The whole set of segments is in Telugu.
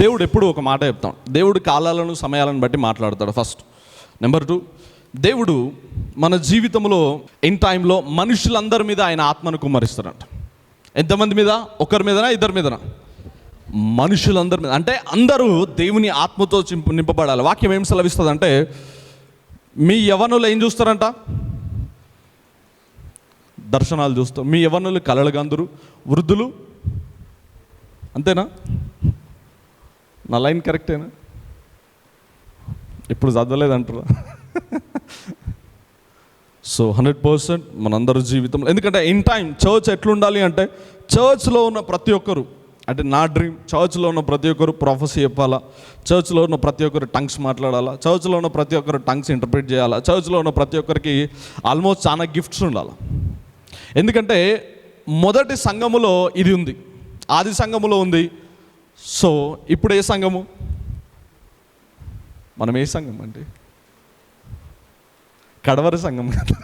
దేవుడు ఎప్పుడు ఒక మాట చెప్తాడు. దేవుడు కాలాలను సమయాలను బట్టి మాట్లాడతాడు. ఫస్ట్. నెంబర్ 2, దేవుడు మన జీవితంలో ఇన్ టైంలో మనుషులందరి మీద ఆయన ఆత్మను కుమ్మరిస్తాడంట. ఎంతమంది మీద? ఒకరి మీదనా, ఇద్దరి మీదనా? మనుషులందరి మీద. అంటే అందరూ దేవుని ఆత్మతో నింపబడాలి. వాక్యం ఏం సెలవిస్తుంది అంటే, మీ యవ్వనులు ఏం చూస్తారంట? దర్శనాలు చూస్తారు. మీ యవ్వనులు కలలుగందురు, వృద్ధులు. అంతేనా? నా లైన్ కరెక్టేనా? ఇప్పుడు చదవలేదంటారా? సో 100% మనందరి జీవితంలో, ఎందుకంటే ఇన్ టైం చర్చ్ ఎట్లుండాలి అంటే, చర్చ్లో ఉన్న ప్రతి ఒక్కరు, అంటే నా డ్రీమ్, చర్చ్లో ఉన్న ప్రతి ఒక్కరు ప్రొఫెసీ చెప్పాలా, చర్చ్లో ఉన్న ప్రతి ఒక్కరు టంగ్స్ మాట్లాడాలా, చర్చ్లో ఉన్న ప్రతి ఒక్కరు టంగ్స్ ఇంటర్ప్రిట్ చేయాలా, చర్చ్లో ఉన్న ప్రతి ఒక్కరికి ఆల్మోస్ట్ చాలా గిఫ్ట్స్ ఉండాలి. ఎందుకంటే మొదటి సంఘములో ఇది ఉంది, ఆది సంఘములో ఉంది. సో ఇప్పుడు ఏ సంఘము? మనం ఏ సంఘం అంటే కడవరి సంఘం కదా.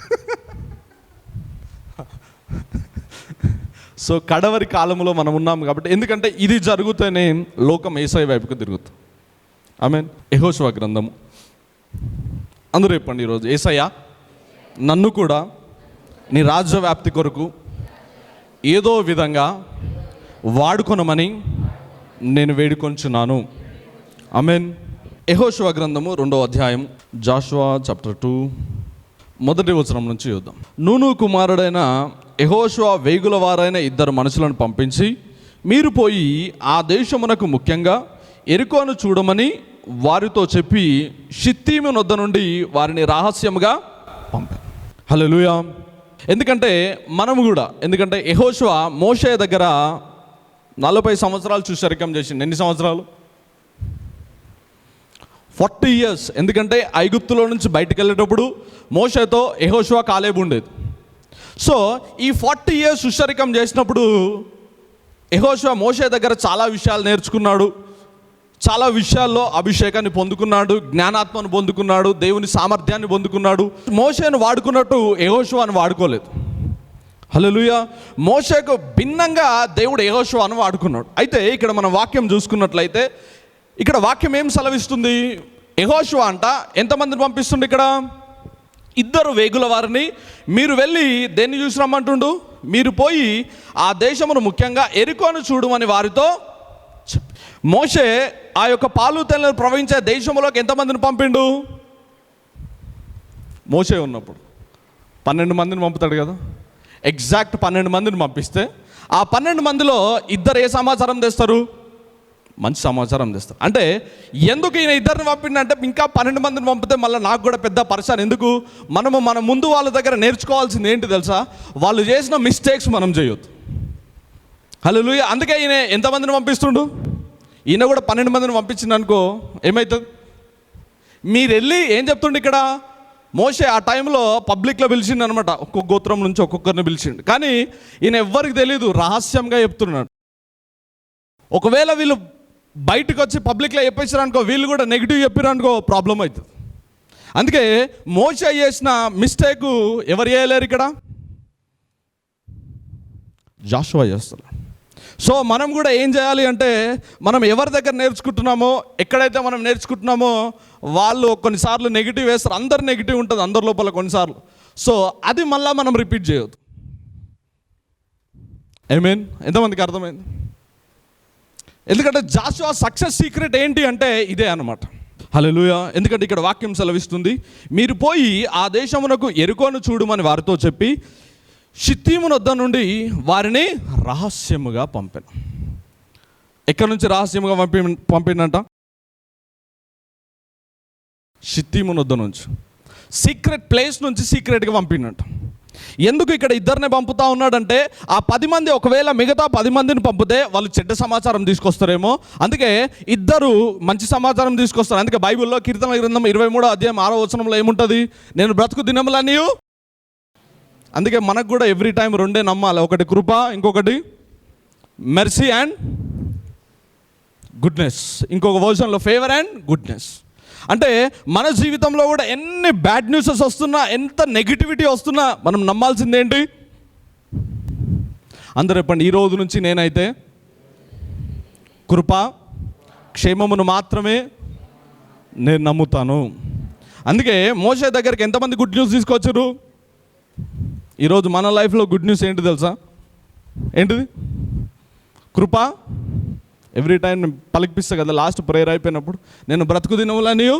సో కడవరి కాలంలో మనం ఉన్నాం కాబట్టి, ఎందుకంటే ఇది జరుగుతూనే లోకం యేసయ్య వైపుకు తిరుగుతుంది. ఆమేన్. యెహోషువ గ్రంథము అందరూ చెప్పండి ఈరోజు, యేసయ్య నన్ను కూడా నీ రాజ్య వ్యాప్తి కొరకు ఏదో విధంగా వాడుకొనమని నేను వేడుకొంచున్నాను. ఆమేన్. యెహోషువ గ్రంథము 2వ అధ్యాయం, జాషువా చాప్టర్ 2 మొదటి వచనం నుంచి చూద్దాం. నూను కుమారుడైన యెహోషువ వేగుల వారైన 2 మనుషులను పంపించి, మీరు పోయి ఆ దేశమునకు ముఖ్యంగా యెరికోను చూడమని వారితో చెప్పి, షిత్తీము నొద్ద నుండి వారిని రహస్యముగా పంపారు. హల్లెలూయా. ఎందుకంటే మనము కూడా, ఎందుకంటే యెహోషువ మోషే దగ్గర 40 సంవత్సరాలు సుశరికం చేసిండు. ఎన్ని సంవత్సరాలు? 40 years. ఎందుకంటే ఐగుప్తులో నుంచి బయటకు వెళ్ళేటప్పుడు మోషేతో యెహోషువ కాలేబు ఉండేది. సో ఈ 40 years సుశరికం చేసినప్పుడు యెహోషువ మోషే దగ్గర చాలా విషయాలు నేర్చుకున్నాడు, చాలా విషయాల్లో అభిషేకాన్ని పొందుకున్నాడు, జ్ఞానాత్మను పొందుకున్నాడు, దేవుని సామర్థ్యాన్ని పొందుకున్నాడు. మోషేను వాడుకున్నట్టు యెహోషువను వాడుకోలేదు. హల్లెలూయా. మోషేకు భిన్నంగా దేవుడు యెహోషువను వాడుకున్నాడు. అయితే ఇక్కడ మనం వాక్యం చూసుకున్నట్లయితే, ఇక్కడ వాక్యం ఏం సెలవిస్తుంది? యెహోషువ అంట ఎంతమందిని పంపిస్తుండే ఇక్కడ? 2 వేగుల వారిని. మీరు వెళ్ళి దేన్ని చూసి రమ్మంటుండు? మీరు పోయి ఆ దేశమును ముఖ్యంగా యెరికోను చూడమని వారితో చెప్పి, మోషే ఆ యొక్క పాలు తేనెలు ప్రవహించే దేశంలోకి ఎంతమందిని పంపిండు? మోషే ఉన్నప్పుడు 12 మందిని పంపుతాడు కదా. ఎగ్జాక్ట్ 12 మందిని పంపిస్తే, ఆ 12 మందిలో 2 ఏ సమాచారం తెస్తారు? మంచి సమాచారం తెస్తారు. అంటే ఎందుకు ఈయన 2 పంపిండంటే, ఇంకా 12 మందిని పంపితే మళ్ళీ నాకు కూడా పెద్ద పరిచయం ఎందుకు? మన ముందు వాళ్ళ దగ్గర నేర్చుకోవాల్సింది ఏంటి తెలుసా? వాళ్ళు చేసిన మిస్టేక్స్ మనం చేయొద్దు. హల్లెలూయా. అందుకే ఈయన ఎంతమందిని పంపిస్తుండు? ఈయన కూడా 12 మందిని పంపించింది అనుకో, ఏమవుతుంది? మీరు వెళ్ళి ఏం చెప్తుండే ఇక్కడ? మోషే ఆ టైంలో పబ్లిక్లో పిలిచిండు అనమాట, ఒక్కొక్క గోత్రం నుంచి ఒక్కొక్కరిని పిలిచిండు. కానీ ఈయన ఎవ్వరికి తెలియదు, రహస్యంగా చెప్తున్నాడు. ఒకవేళ వీళ్ళు బయటకు వచ్చి పబ్లిక్లో చెప్పేసారు అనుకో, వీళ్ళు కూడా నెగిటివ్ చెప్పారు అనుకో, ప్రాబ్లం అవుతుంది. అందుకే మోషే చేసిన మిస్టేక్ ఎవరు చేయలేరు ఇక్కడ? జాషువా చేస్తారు. సో మనం కూడా ఏం చేయాలి అంటే, మనం ఎవరి దగ్గర నేర్చుకుంటున్నామో, ఎక్కడైతే మనం నేర్చుకుంటున్నామో, వాళ్ళు కొన్నిసార్లు నెగిటివ్ వేస్తారు. అందరు నెగిటివ్ ఉంటుంది అందరి లోపల కొన్నిసార్లు. సో అది మళ్ళీ మనం రిపీట్ చేయొద్దు. ఆమేన్. ఎంతమందికి అర్థమైంది? ఎందుకంటే జాషువా సక్సెస్ సీక్రెట్ ఏంటి అంటే ఇదే అన్నమాట. హల్లెలూయా. ఎందుకంటే ఇక్కడ వాక్యం సెలవిస్తుంది, మీరు పోయి ఆ దేశమునకు యెరికోను చూడమని వారితో చెప్పి, షిత్తీము నొద్ద నుండి వారిని రహస్యముగా పంపాను. ఎక్కడి నుంచి రహస్యముగా పంపినంట? షిత్తీము నొద్ద నుంచి, సీక్రెట్ ప్లేస్ నుంచి సీక్రెట్గా పంపినంట. ఎందుకు ఇక్కడ 2 పంపుతా ఉన్నాడంటే, ఆ 10 మంది ఒకవేళ మిగతా 10 మందిని పంపితే వాళ్ళు చెడ్డ సమాచారం తీసుకొస్తారేమో, అందుకే 2 మంచి సమాచారం తీసుకొస్తారు. అందుకే బైబిల్లో కీర్తన గ్రంథం 23వ అధ్యాయం 6వ వచనంలో ఏముంటుంది? నేను బ్రతుకు దినములన్నీ. అందుకే మనకు కూడా ఎవ్రీ టైం 2 నమ్మాలి, ఒకటి కృప, ఇంకొకటి మెర్సీ అండ్ గుడ్నెస్, ఇంకొక వర్షన్లో ఫేవర్ అండ్ గుడ్నెస్. అంటే మన జీవితంలో కూడా ఎన్ని బ్యాడ్ న్యూసెస్ వస్తున్నా, ఎంత నెగిటివిటీ వస్తున్నా మనం నమ్మాల్సింది ఏంటి? అందరూ చెప్పండి, ఈ రోజు నుంచి నేనైతే కృప క్షేమమును మాత్రమే నేను నమ్ముతాను. అందుకే మోషే దగ్గరికి ఎంతమంది గుడ్ న్యూస్ తీసుకొచ్చారు? ఈరోజు మన లైఫ్లో గుడ్ న్యూస్ ఏంటి తెలుసా? ఏంటిది? కృప. ఎవ్రీ టైం పలికిపిస్తా కదా లాస్ట్ ప్రేయర్ అయిపోయినప్పుడు, నేను బ్రతుకు దినములనియు.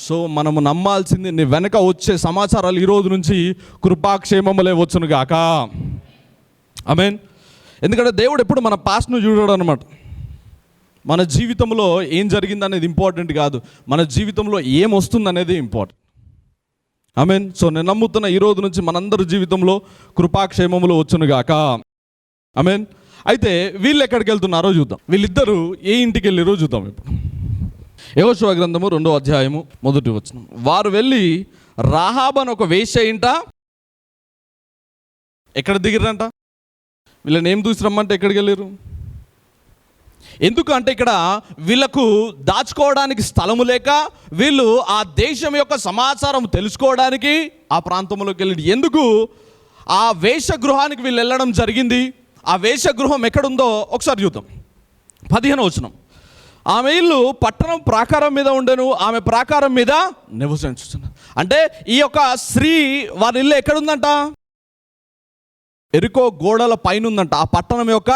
సో మనము నమ్మాల్సింది, నీ వెనక వచ్చే సమాచారాలు ఈరోజు నుంచి కృపాక్షేమములే వచ్చును గాక. ఆమేన్. ఎందుకంటే దేవుడు ఎప్పుడు మన పాస్ట్ను చూడడు అనమాట. మన జీవితంలో ఏం జరిగింది అనేది ఇంపార్టెంట్ కాదు, మన జీవితంలో ఏం వస్తుంది అనేది ఇంపార్టెంట్. ఆమేన్. సో నేను నమ్ముతున్న ఈరోజు నుంచి మనందరి జీవితంలో కృపాక్షేమములు వచ్చును గాక. ఆమేన్. అయితే వీళ్ళు ఎక్కడికి వెళ్తున్నారో చూద్దాం. వీళ్ళిద్దరూ ఏ ఇంటికి వెళ్ళారో చూద్దాం. ఇప్పుడు యెహోషువ గ్రంథము 2వ అధ్యాయము 1వ వచనం. వారు వెళ్ళి రాహాబు అని ఒక వేశ్య ఇంట ఎక్కడ దిగిరంట? వీళ్ళని ఏం చూసిరమ్మంటే ఎక్కడికి వెళ్ళారు? ఎందుకు అంటే ఇక్కడ వీళ్ళకు దాచుకోవడానికి స్థలము లేక, వీళ్ళు ఆ దేశం యొక్క సమాచారం తెలుసుకోవడానికి ఆ ప్రాంతంలోకి వెళ్ళి, ఎందుకు ఆ వేషగృహానికి వీళ్ళు వెళ్ళడం జరిగింది? ఆ వేషగృహం ఎక్కడుందో ఒకసారి చూద్దాం. 15వ వచనం. ఆమె ఇల్లు పట్టణం ప్రాకారం మీద ఉండెను, ఆమె ప్రాకారం మీద నివసించుతున్నారు. అంటే ఈ యొక్క స్త్రీ వారి ఇల్లు ఎక్కడుందంట? ఎరికో గోడల పైన ఉందంట. ఆ పట్టణం యొక్క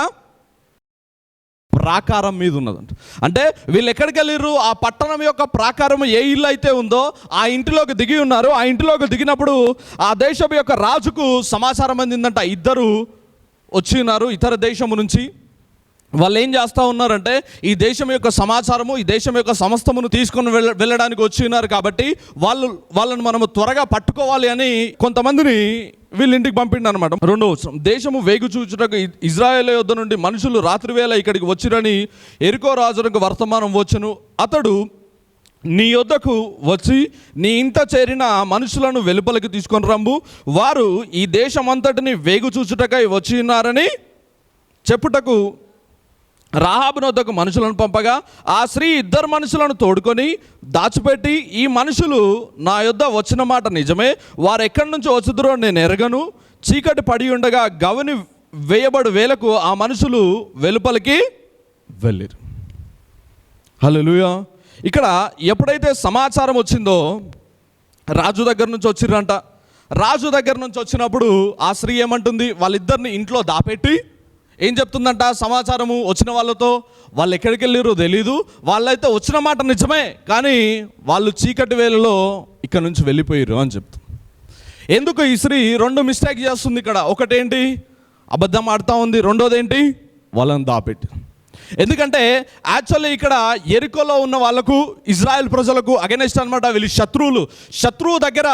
ప్రాకారం మీద ఉన్నదంట. అంటే వీళ్ళు ఎక్కడికి వెళ్ళారు? ఆ పట్టణం యొక్క ప్రాకారం ఏ ఇల్లు అయితే ఉందో ఆ ఇంటిలోకి దిగి ఉన్నారు. ఆ ఇంటిలోకి దిగినప్పుడు ఆ దేశం యొక్క రాజుకు సమాచారం అందిందంట. ఇద్దరు వచ్చి ఉన్నారు ఇతర దేశము నుంచి. వాళ్ళు ఏం చేస్తూ ఉన్నారంటే, ఈ దేశం యొక్క సమాచారము, ఈ దేశం యొక్క సమస్తమును తీసుకొని వెళ్ళడానికి వచ్చి ఉన్నారు కాబట్టి వాళ్ళను మనము త్వరగా పట్టుకోవాలి అని కొంతమందిని వీళ్ళ ఇంటికి పంపిండు అనమాట. 2వ వచనం. దేశము వేగు చూచుటకు ఇజ్రాయేల్ యొద్ద నుండి మనుషులు రాత్రివేళ ఇక్కడికి వచ్చిరని ఎరికో రాజునకు వర్తమానం వచ్చును. అతడు నీ యొద్దకు వచ్చి నీ ఇంట చేరిన మనుషులను వెలుపలికి తీసుకొని రమ్ము, వారు ఈ దేశమంతటిని వేగు చూచుటకై వచ్చి ఉన్నారని చెప్పుటకు రాహాబు వద్దకు మనుషులను పంపగా ఆ స్త్రీ ఇద్దరు మనుషులను తోడుకొని దాచిపెట్టి, ఈ మనుషులు నా యొద్ద వచ్చిన మాట నిజమే, వారు ఎక్కడి నుంచి వచ్చుదురో నేను ఎరగను. చీకటి పడి ఉండగా గవని వేయబడు వేలకు ఆ మనుషులు వెలుపలికి వెళ్ళారు. హల్లెలూయా. ఇక్కడ ఎప్పుడైతే సమాచారం వచ్చిందో రాజు దగ్గర నుంచి వచ్చిర్రంట. రాజు దగ్గర నుంచి వచ్చినప్పుడు ఆ స్త్రీ ఏమంటుంది? వాళ్ళిద్దరిని ఇంట్లో దాపెట్టి ఏం చెప్తుందంట? సమాచారము వచ్చిన వాళ్ళతో, వాళ్ళు ఎక్కడికి వెళ్ళారో తెలీదు, వాళ్ళైతే వచ్చిన మాట నిజమే, కానీ వాళ్ళు చీకటి వేళలో ఇక్కడ నుంచి వెళ్ళిపోయారు అని చెప్తుంది. ఎందుకు ఈ స్త్రీ 2 మిస్టేక్ చేస్తుంది ఇక్కడ? ఒకటేంటి? అబద్ధం ఆడుతూ ఉంది. రెండోది ఏంటి? వాళ్ళని దాపెట్టి. ఎందుకంటే యాక్చువల్లీ ఇక్కడ ఎరికోలో ఉన్న వాళ్ళకు, ఇజ్రాయెల్ ప్రజలకు అగెనెస్ట్ అనమాట. వీళ్ళు శత్రువు దగ్గర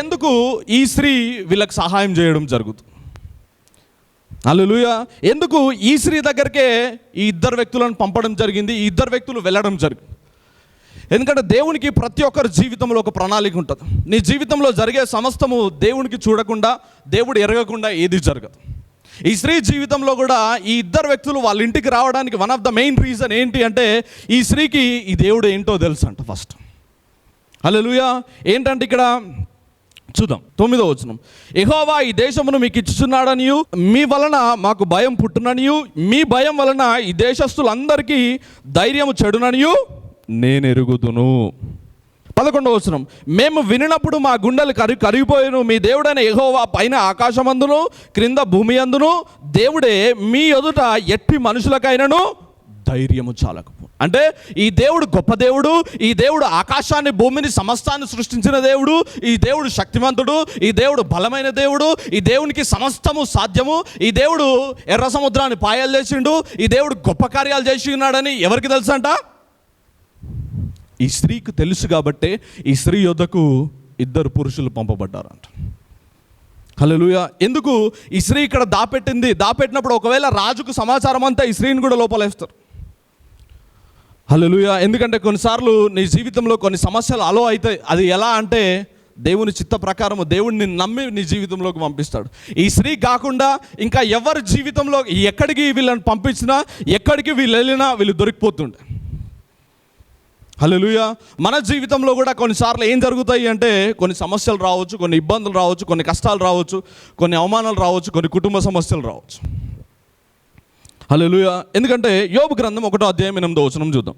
ఎందుకు ఈ స్త్రీ వీళ్ళకి సహాయం చేయడం జరుగుతుంది? హల్లెలూయా. ఎందుకు ఈ స్త్రీ దగ్గరికే ఈ ఇద్దరు వ్యక్తులను పంపడం జరిగింది, ఈ ఇద్దరు వ్యక్తులు వెళ్ళడం జరిగింది? ఎందుకంటే దేవునికి ప్రతి ఒక్కరి జీవితంలో ఒక ప్రణాళిక ఉంటుంది. నీ జీవితంలో జరిగే సమస్తము దేవునికి చూడకుండా, దేవుడు ఎరగకుండా ఏది జరగదు. ఈ స్త్రీ జీవితంలో కూడా ఈ ఇద్దరు వ్యక్తులు వాళ్ళ ఇంటికి రావడానికి one of the main reason ఏంటి అంటే, ఈ స్త్రీకి ఈ దేవుడు ఏంటో తెలుసు అంట ఫస్ట్. హల్లెలూయా. ఏంటంటే ఇక్కడ చూద్దాం 9వ వచనం. యెహోవా ఈ దేశమును మీకు ఇచ్చుచున్నాడనియు, మీ వలన మాకు భయం పుట్టుననియు, మీ భయం వలన ఈ దేశస్తులందరికీ ధైర్యము చెడుననియు నేను ఎరుగుదును. 11వ వచనం. మేము వినినప్పుడు మా గుండెలు కరిగిపోయాను. మీ దేవుడైన యెహోవా పైన ఆకాశమందును క్రింద భూమి అందును దేవుడే, మీ ఎదుట ఎట్టి మనుషులకైనను ధైర్యము చాలకపో. అంటే ఈ దేవుడు గొప్ప దేవుడు, ఈ దేవుడు ఆకాశాన్ని భూమిని సమస్తాన్ని సృష్టించిన దేవుడు, ఈ దేవుడు శక్తివంతుడు, ఈ దేవుడు బలమైన దేవుడు, ఈ దేవునికి సమస్తము సాధ్యము, ఈ దేవుడు ఎర్ర సముద్రాన్ని పాయలు చేసిండు, ఈ దేవుడు గొప్ప కార్యాలు చేసి ఉన్నాడని ఎవరికి తెలుసు అంట? ఈ స్త్రీకి తెలుసు. కాబట్టే ఈ స్త్రీ యొద్దకు ఇద్దరు పురుషులు పంపబడ్డారంట. హల్లెలూయా. ఎందుకు ఈ స్త్రీ ఇక్కడ దాపెట్టినప్పుడు ఒకవేళ రాజుకు సమాచారం అంతా ఈ స్త్రీని కూడా లోపలేస్తారు. హల్లెలూయా. ఎందుకంటే కొన్నిసార్లు నీ జీవితంలో కొన్ని సమస్యలు అలో అవుతాయి. అది ఎలా అంటే దేవుని చిత్త ప్రకారము దేవుడిని నమ్మి నీ జీవితంలోకి పంపిస్తాడు. ఈ స్త్రీ కాకుండా ఇంకా ఎవరి జీవితంలో ఎక్కడికి వీళ్ళని పంపించినా, ఎక్కడికి వీళ్ళు వెళ్ళినా వీళ్ళు దొరికిపోతుండే. హల్లెలూయా. మన జీవితంలో కూడా కొన్నిసార్లు ఏం జరుగుతాయి అంటే కొన్ని సమస్యలు రావచ్చు, కొన్ని ఇబ్బందులు రావచ్చు, కొన్ని కష్టాలు రావచ్చు, కొన్ని అవమానాలు రావచ్చు, కొన్ని కుటుంబ సమస్యలు రావచ్చు. హల్లెలూయా. ఎందుకంటే యోబు గ్రంథం 1వ అధ్యాయం 8వ వచనం చూద్దాం.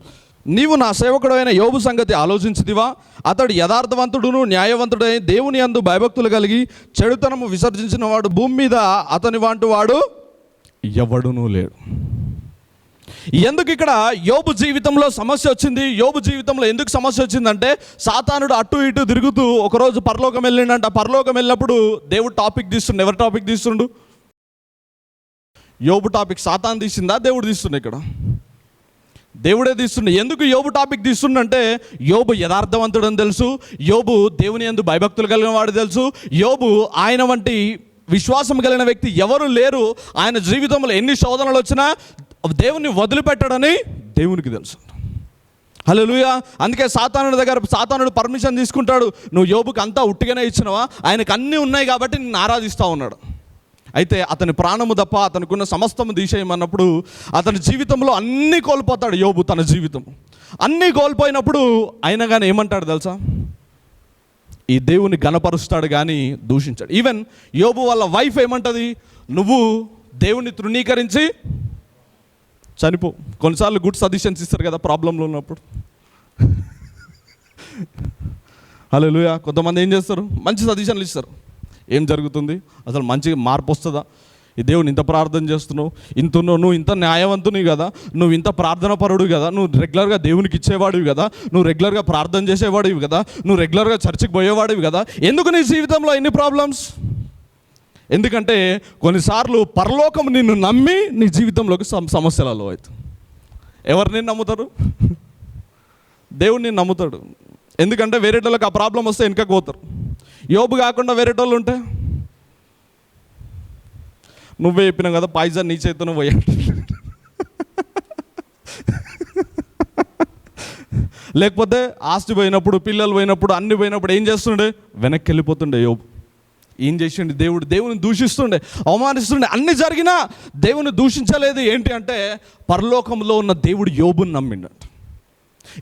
నీవు నా సేవకుడైన యోబు సంగతి ఆలోచించితివా? అతడు యథార్థవంతుడును న్యాయవంతుడై దేవుని యందు భయభక్తులు కలిగి చెడుతనము విసర్జించిన వాడు భూమి మీద అతని వంటి వాడు ఎవడునూ లేడు. ఎందుకు ఇక్కడ యోబు జీవితంలో సమస్య వచ్చింది? యోబు జీవితంలో ఎందుకు సమస్య వచ్చిందంటే సాతానుడు అటు ఇటు తిరుగుతూ ఒకరోజు పరలోకం వెళ్ళిండంట. పరలోకం వెళ్ళినప్పుడు దేవుడు టాపిక్ తీస్తుండు. ఎవరు టాపిక్ తీస్తుండు? యోబు టాపిక్. సాతాను తీసిందా? దేవుడు తీస్తుండే. ఇక్కడ దేవుడే తీస్తుండే. ఎందుకు యోబు టాపిక్ తీస్తుండంటే యోబు యథార్థవంతుడని తెలుసు, యోబు దేవుని యందు భయభక్తులు కలిగిన వాడు తెలుసు, యోబు ఆయన వంటి విశ్వాసం కలిగిన వ్యక్తి ఎవరు లేరు. ఆయన జీవితంలో ఎన్ని శోధనలు వచ్చినా దేవుని వదిలిపెట్టడని దేవునికి తెలుసు. హల్లెలూయా. అందుకే సాతానుడు పర్మిషన్ తీసుకుంటాడు. నువ్వు యోబుకి అంతా ఉట్టిగానే ఇచ్చినవా? ఆయనకు అన్నీ ఉన్నాయి కాబట్టి నిన్ను ఆరాధిస్తూ ఉన్నాడు. అయితే అతని ప్రాణము తప్ప అతనికున్న సమస్తము తీసేయమన్నప్పుడు అతని జీవితంలో అన్నీ కోల్పోతాడు యోబు. తన జీవితం అన్నీ కోల్పోయినప్పుడు అయినా కానీ ఏమంటాడు తెలుసా? ఈ దేవుని గణపరుస్తాడు కానీ దూషించాడు. ఈవెన్ యోబు వాళ్ళ వైఫ్ ఏమంటుంది? నువ్వు దేవుని తృణీకరించి చనిపో. కొన్నిసార్లు గుడ్ సజెషన్స్ ఇస్తారు కదా ప్రాబ్లంలో ఉన్నప్పుడు. హల్లెలూయా. కొంతమంది ఏం చేస్తారు? మంచి సజెషన్లు ఇస్తారు. ఏం జరుగుతుంది అసలు? మంచి మార్పు వస్తుందా? ఈ దేవుని ఇంత ప్రార్థన చేస్తున్నావు, నువ్వు ఇంత న్యాయవంతుని కదా, నువ్వు ఇంత ప్రార్థన పరుడు కదా, నువ్వు రెగ్యులర్గా దేవునికి ఇచ్చేవాడివి కదా, నువ్వు రెగ్యులర్గా ప్రార్థన చేసేవాడివి కదా, నువ్వు రెగ్యులర్గా చర్చికి పోయేవాడివి కదా, ఎందుకు నీ జీవితంలో ఎన్ని ప్రాబ్లమ్స్? ఎందుకంటే కొన్నిసార్లు పరలోకం నిన్ను నమ్మి నీ జీవితంలోకి సమస్యలలో అవుతుంది. ఎవరు నిన్ను నమ్ముతారు? దేవుడు నిన్ను నమ్ముతాడు. ఎందుకంటే వేరేటోళ్ళకి ఆ ప్రాబ్లం వస్తే వెనకకు పోతారు. యోబు కాకుండా వేరేటోళ్ళు ఉంటే నువ్వే చెప్పినావు కదా, పాయిజన్ నీ చేతితో పోయా. లేకపోతే ఆస్తి పోయినప్పుడు, పిల్లలు పోయినప్పుడు, అన్ని పోయినప్పుడు ఏం చేస్తుండే? వెనక్కి వెళ్ళిపోతుండే యోబు. ఏం చేసిండు? దేవుని దూషిస్తుండే, అవమానిస్తుండే. అన్ని జరిగినా దేవుని దూషించలేదు. ఏంటి అంటే పరలోకంలో ఉన్న దేవుడు యోబుని నమ్మిండంట.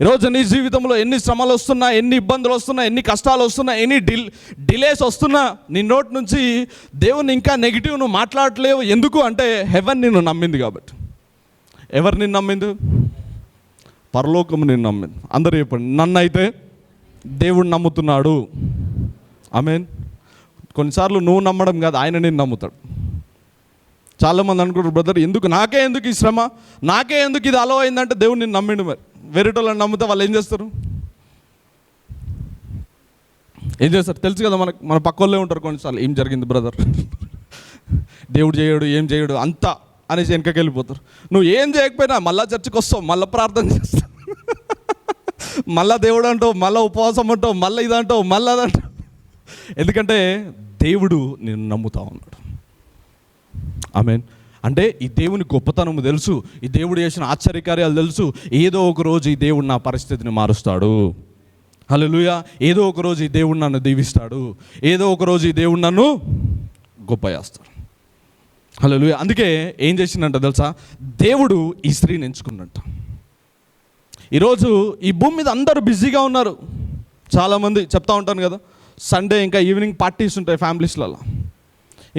ఈరోజు నీ జీవితంలో ఎన్ని శ్రమలు వస్తున్నా, ఎన్ని ఇబ్బందులు వస్తున్నా, ఎన్ని కష్టాలు వస్తున్నా, ఎన్ని డిలేస్ వస్తున్నా నీ నోటి నుంచి దేవుని ఇంకా నెగిటివ్ నువ్వు మాట్లాడలేవు. ఎందుకు అంటే హెవెన్ నిన్ను నమ్మింది కాబట్టి. ఎవరు నిన్ను నమ్మింది? పరలోకం నిన్ను నమ్మింది. అందరూ చెప్పండి, నన్ను అయితే దేవుడు నమ్ముతున్నాడు. ఆమేన్. కొన్నిసార్లు నువ్వు నమ్మడం కాదు, ఆయన నిన్ను నమ్ముతాడు. చాలామంది అనుకుంటారు, బ్రదర్ నాకే ఎందుకు ఈ శ్రమ, నాకే ఎందుకు ఇది అలో అయిందంటే దేవుడు నిన్ను నమ్మిండు. మరి వేరేటోళ్ళని నమ్మితే వాళ్ళు ఏం చేస్తారు? తెలుసు కదా మనకు. మన పక్క వాళ్ళే ఉంటారు కొన్నిసార్లు, ఏం జరిగింది బ్రదర్, దేవుడు చేయడు, ఏం చేయడు అంతా అనేసి వెనకకి వెళ్ళిపోతారు. నువ్వు ఏం చేయకపోయినా మళ్ళీ చర్చకు వస్తావు, మళ్ళీ ప్రార్థన చేస్తావు, మళ్ళీ దేవుడు అంటావు, మళ్ళీ ఉపవాసం అంటావు, మళ్ళీ ఇదంటావు, మళ్ళీ అదంటావు. ఎందుకంటే దేవుడు నిన్ను నమ్ముతా ఉన్నాడు. ఆమేన్. అంటే ఈ దేవుని గొప్పతనము తెలుసు, ఈ దేవుడు చేసిన ఆశ్చర్యకార్యాలు తెలుసు. ఏదో ఒక రోజు ఈ దేవుడు నా పరిస్థితిని మారుస్తాడు. హల్లెలూయా. ఏదో ఒక రోజు ఈ దేవుడు నన్ను దీవిస్తాడు, ఏదో ఒక రోజు ఈ దేవుడు నన్ను గొప్ప చేస్తాడు. హల్లెలూయా. అందుకే ఏం చేసిందంట తెలుసా? దేవుడు ఈ స్త్రీని ఎంచుకున్నట్ట. ఈరోజు ఈ భూమి మీద అందరూ బిజీగా ఉన్నారు. చాలామంది చెప్తా ఉంటాను కదా, సండే ఇంకా ఈవినింగ్ పార్టీస్ ఉంటాయి ఫ్యామిలీస్లలో.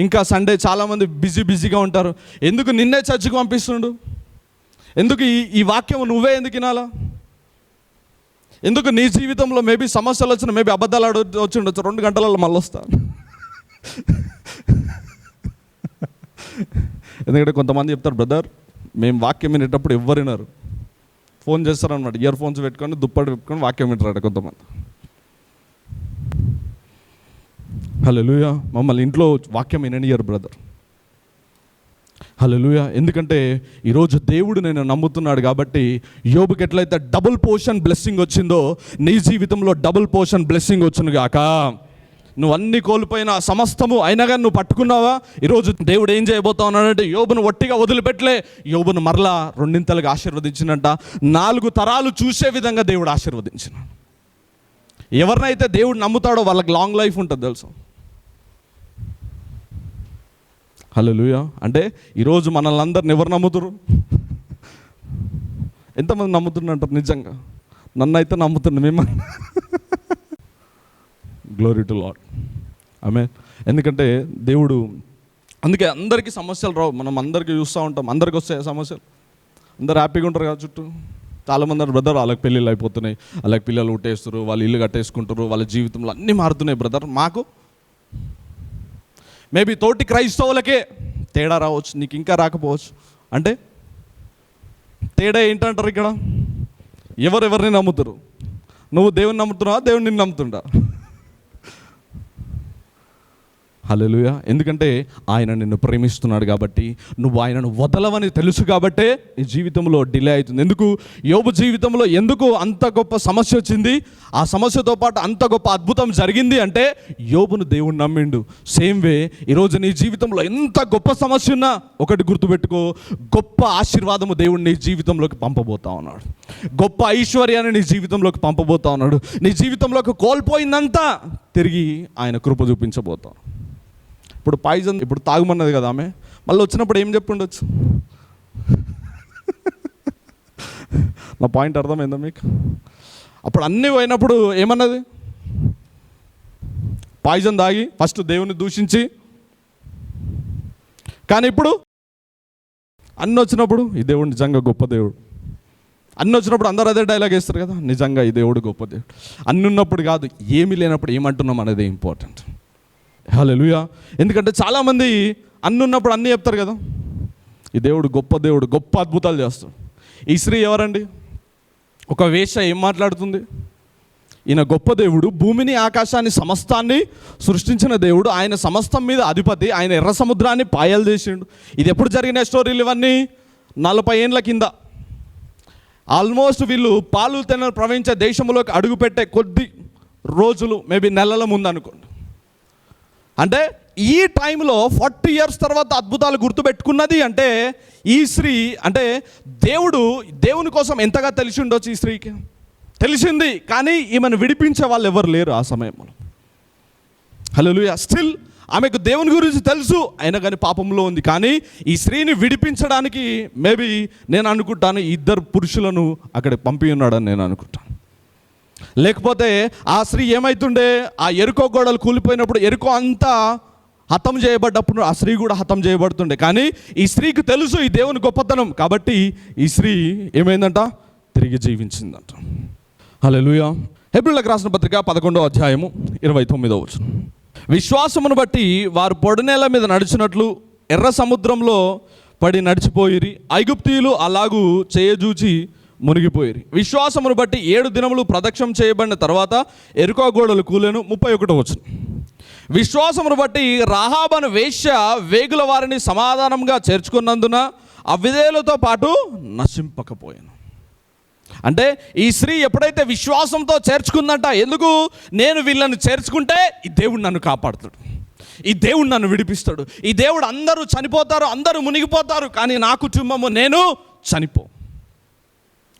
ఇంకా సండే చాలామంది బిజీగా ఉంటారు. ఎందుకు నిన్నే చర్చికి పంపిస్తుండు? ఎందుకు ఈ వాక్యం నువ్వే ఎందుకు వినాలా? ఎందుకు నీ జీవితంలో మేబీ సమస్యలు వచ్చిన, మేబీ అబద్ధాలు వచ్చి ఉండొచ్చు, 2 గంటలలో మళ్ళీ వస్తా. ఎందుకంటే కొంతమంది చెప్తారు, బ్రదర్ మేము వాక్యం వినేటప్పుడు ఎవ్వరు వినరు, ఫోన్ చేస్తారన్నమాట, ఇయర్ ఫోన్స్ పెట్టుకొని దుప్పటి పెట్టుకొని వాక్యం వింటారట కొంతమంది. హల్లెలూయా. మమ్మల్ని ఇంట్లో వాక్యం విననియరు బ్రదర్. హల్లెలూయా. ఎందుకంటే ఈరోజు దేవుడు నేను నమ్ముతున్నాడు కాబట్టి యోబుకి ఎట్లయితే డబుల్ పోర్షన్ బ్లెస్సింగ్ వచ్చిందో నీ జీవితంలో డబుల్ పోర్షన్ బ్లెస్సింగ్ వచ్చును గాక. నువ్వు అన్ని కోల్పోయిన సమస్తము అయినా కానీ నువ్వు పట్టుకున్నావా? ఈరోజు దేవుడు ఏం చేయబోతా ఉన్నాడంటే యోబును ఒట్టిగా వదిలిపెట్టలే, యోబును మరలా 2 ఆశీర్వదించినంట. 4 తరాలు చూసే విధంగా దేవుడు ఆశీర్వదించినాడు. ఎవరినైతే దేవుడు నమ్ముతాడో వాళ్ళకి లాంగ్ లైఫ్ ఉంటుంది తెలుసు. హల్లెలూయా. అంటే ఈరోజు మనల్ని అందరిని ఎవరు నమ్ముతారు? ఎంతమంది నమ్ముతున్నారు అంటారు? నిజంగా నన్ను అయితే నమ్ముతుండే మిమ్మల్ని. Glory to lord. ఆమేన్. ఎందుకంటే దేవుడు, అందుకే అందరికీ సమస్యలు రావు. మనం అందరికీ చూస్తూ ఉంటాం, అందరికి వస్తాయి సమస్యలు. అందరు హ్యాపీగా ఉంటారు కదా చుట్టూ. చాలామంది బ్రదర్ వాళ్ళకి పెళ్ళిళ్ళు అయిపోతున్నాయి, వాళ్ళకి పిల్లలు ఉట్టేస్తారు, వాళ్ళు ఇల్లు కట్టేసుకుంటారు, వాళ్ళ జీవితంలో అన్నీ మారుతున్నాయి బ్రదర్. మాకు మేబీ తోటి క్రైస్తవులకే తేడా రావచ్చు, నీకు ఇంకా రాకపోవచ్చు. అంటే తేడా ఏంటంటారు ఇక్కడ? ఎవరెవరిని నమ్ముతారు? నువ్వు దేవుని నమ్ముతున్నావా, దేవుని నిన్ను నమ్ముతుంటా? హల్లెలూయా. ఎందుకంటే ఆయన నిన్ను ప్రేమిస్తున్నాడు కాబట్టి, నువ్వు ఆయనను వదలవని తెలుసు కాబట్టే నీ జీవితంలో డిలే అవుతుంది. ఎందుకు యోబు జీవితంలో ఎందుకు అంత గొప్ప సమస్య వచ్చింది, ఆ సమస్యతో పాటు అంత గొప్ప అద్భుతం జరిగింది అంటే యోబును దేవుడు నమ్మిండు. సేమ్ వే ఈరోజు నీ జీవితంలో ఎంత గొప్ప సమస్య ఉన్నా ఒకటి గుర్తుపెట్టుకో, గొప్ప ఆశీర్వాదము దేవుడు నీ జీవితంలోకి పంపబోతా ఉన్నాడు. గొప్ప ఐశ్వర్యాన్ని నీ జీవితంలోకి పంపబోతా ఉన్నాడు. నీ జీవితంలోకి కోల్పోయిందంతా తిరిగి ఆయన కృప చూపించబోతాం. ఇప్పుడు పాయిజన్ ఇప్పుడు తాగుమన్నది కదా ఆమె, మళ్ళీ వచ్చినప్పుడు ఏం చెప్పుండొచ్చు? నా పాయింట్ అర్థమైందా మీకు? అప్పుడు అన్నీ పోయినప్పుడు ఏమన్నది? పాయిజన్ తాగి ఫస్ట్ దేవుని దూషించి, కానీ ఇప్పుడు అన్నీ వచ్చినప్పుడు ఈ దేవుడు నిజంగా గొప్ప దేవుడు. అన్నీ వచ్చినప్పుడు అందరూ అదే డైలాగ్ వేస్తారు కదా, నిజంగా ఈ దేవుడు గొప్ప దేవుడు. అన్నీ ఉన్నప్పుడు కాదు, ఏమీ లేనప్పుడు ఏమంటున్నాం అనేది ఇంపార్టెంట్. హల్లెలూయా. ఎందుకంటే చాలామంది అన్నీ ఉన్నప్పుడు అన్నీ చెప్తారు కదా, ఈ దేవుడు గొప్ప దేవుడు, గొప్ప అద్భుతాలు చేస్తాడు. ఈ స్త్రీ ఎవరండి? ఒక వేశ్య ఏం మాట్లాడుతుంది? ఈయన గొప్ప దేవుడు, భూమిని ఆకాశాన్ని సమస్తాన్ని సృష్టించిన దేవుడు, ఆయన సమస్తం మీద అధిపతి, ఆయన ఎర్ర సముద్రాన్ని పాయలు చేసిండు. ఇది ఎప్పుడు జరిగిన స్టోరీలు ఇవన్నీ? 40 ఏండ్ల కింద. ఆల్మోస్ట్ వీళ్ళు పాలు తెనలు ప్రవహించే దేశంలోకి అడుగుపెట్టే కొద్ది రోజులు, మేబీ నెలల ముందు అనుకోండి. అంటే ఈ టైంలో 40 years తర్వాత అద్భుతాలు గుర్తుపెట్టుకున్నది అంటే ఈ స్త్రీ, అంటే దేవుని కోసం ఎంతగా తెలిసి ఉండొచ్చు ఈ స్త్రీకి. తెలిసింది, కానీ ఈమెను విడిపించే వాళ్ళు ఎవరు లేరు ఆ సమయంలో. హల్లెలూయా. స్టిల్ ఆమెకు దేవుని గురించి తెలుసు, అయినా కానీ పాపంలో ఉంది. కానీ ఈ స్త్రీని విడిపించడానికి మేబీ నేను అనుకుంటాను 2 పురుషులను అక్కడ పంపి ఉన్నాడని నేను అనుకుంటాను. లేకపోతే ఆ స్త్రీ ఏమవుతుండే, ఆ ఎరుకో గోడలు కూలిపోయినప్పుడు ఎరుకో అంతా హతం చేయబడ్డప్పుడు ఆ స్త్రీ కూడా హతం చేయబడుతుండే. కానీ ఈ స్త్రీకి తెలుసు ఈ దేవుని గొప్పతనం కాబట్టి ఈ స్త్రీ ఏమైందంట? తిరిగి జీవించిందంట. హల్లెలూయా. హెబ్రీయులకు రాసిన పత్రిక 11వ అధ్యాయము 29వ వచనం. విశ్వాసమును బట్టి వారు పొడినేల మీద నడిచినట్లు ఎర్ర సముద్రంలో పడి నడిచిపోయిరి, ఐగుప్తీయులు అలాగూ చేయజూచి మునిగిపోయిరి. విశ్వాసమును బట్టి 7 దినములు ప్రదక్షిణం చేయబడిన తర్వాత ఎరుకో గోడలు కూలెను. 31వ వచనం. విశ్వాసమును బట్టి రాహాబను వేశ్య వేగుల వారిని సమాధానంగా చేర్చుకున్నందున అవిధేయులతో పాటు నశింపకపోయాను. అంటే ఈ స్త్రీ ఎప్పుడైతే విశ్వాసంతో చేర్చుకుందంట, ఎందుకు? నేను వీళ్ళని చేర్చుకుంటే ఈ దేవుడు నన్ను కాపాడుతాడు, ఈ దేవుడు నన్ను విడిపిస్తాడు, ఈ దేవుడు అందరూ చనిపోతారు, అందరూ మునిగిపోతారు, కానీ నా కుటుంబము నేను చనిపో.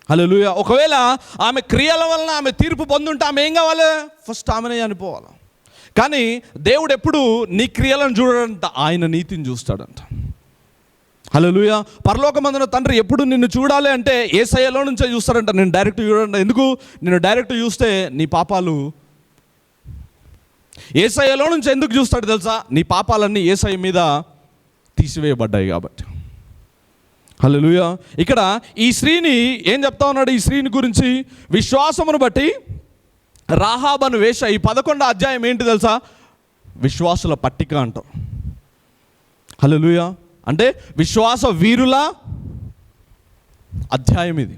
హల్లెలూయా. ఒకవేళ ఆమె క్రియల వలన ఆమె తీర్పు పొందుంటే ఆమె ఏం కావాలి? ఫస్ట్ ఆమెనే చనిపోవాలి. కానీ దేవుడు ఎప్పుడు నీ క్రియలను చూడడంట, ఆయన నీతిని చూస్తాడంట. హల్లెలూయా. పరలోకమందున తండ్రి ఎప్పుడు నిన్ను చూడాలి అంటే యేసయ్యలో నుంచే చూస్తాడంట. నేను డైరెక్ట్ చూడండి. ఎందుకు? నేను డైరెక్ట్ చూస్తే నీ పాపాలు యేసయ్యలో నుంచి ఎందుకు చూస్తాడు తెలుసా? నీ పాపాలన్నీ యేసయ్య మీద తీసివేయబడ్డాయి కాబట్టి. హల్లెలూయా. ఇక్కడ ఈ స్త్రీని ఏం చెప్తా ఉన్నాడు? ఈ స్త్రీని గురించి విశ్వాసమును బట్టి రాహాబను వేశ్య. ఈ 11వ అధ్యాయం ఏంటి తెలుసా? విశ్వాసుల పట్టిక అంటాం. హల్లెలూయా. అంటే విశ్వాస వీరుల అధ్యాయం ఇది.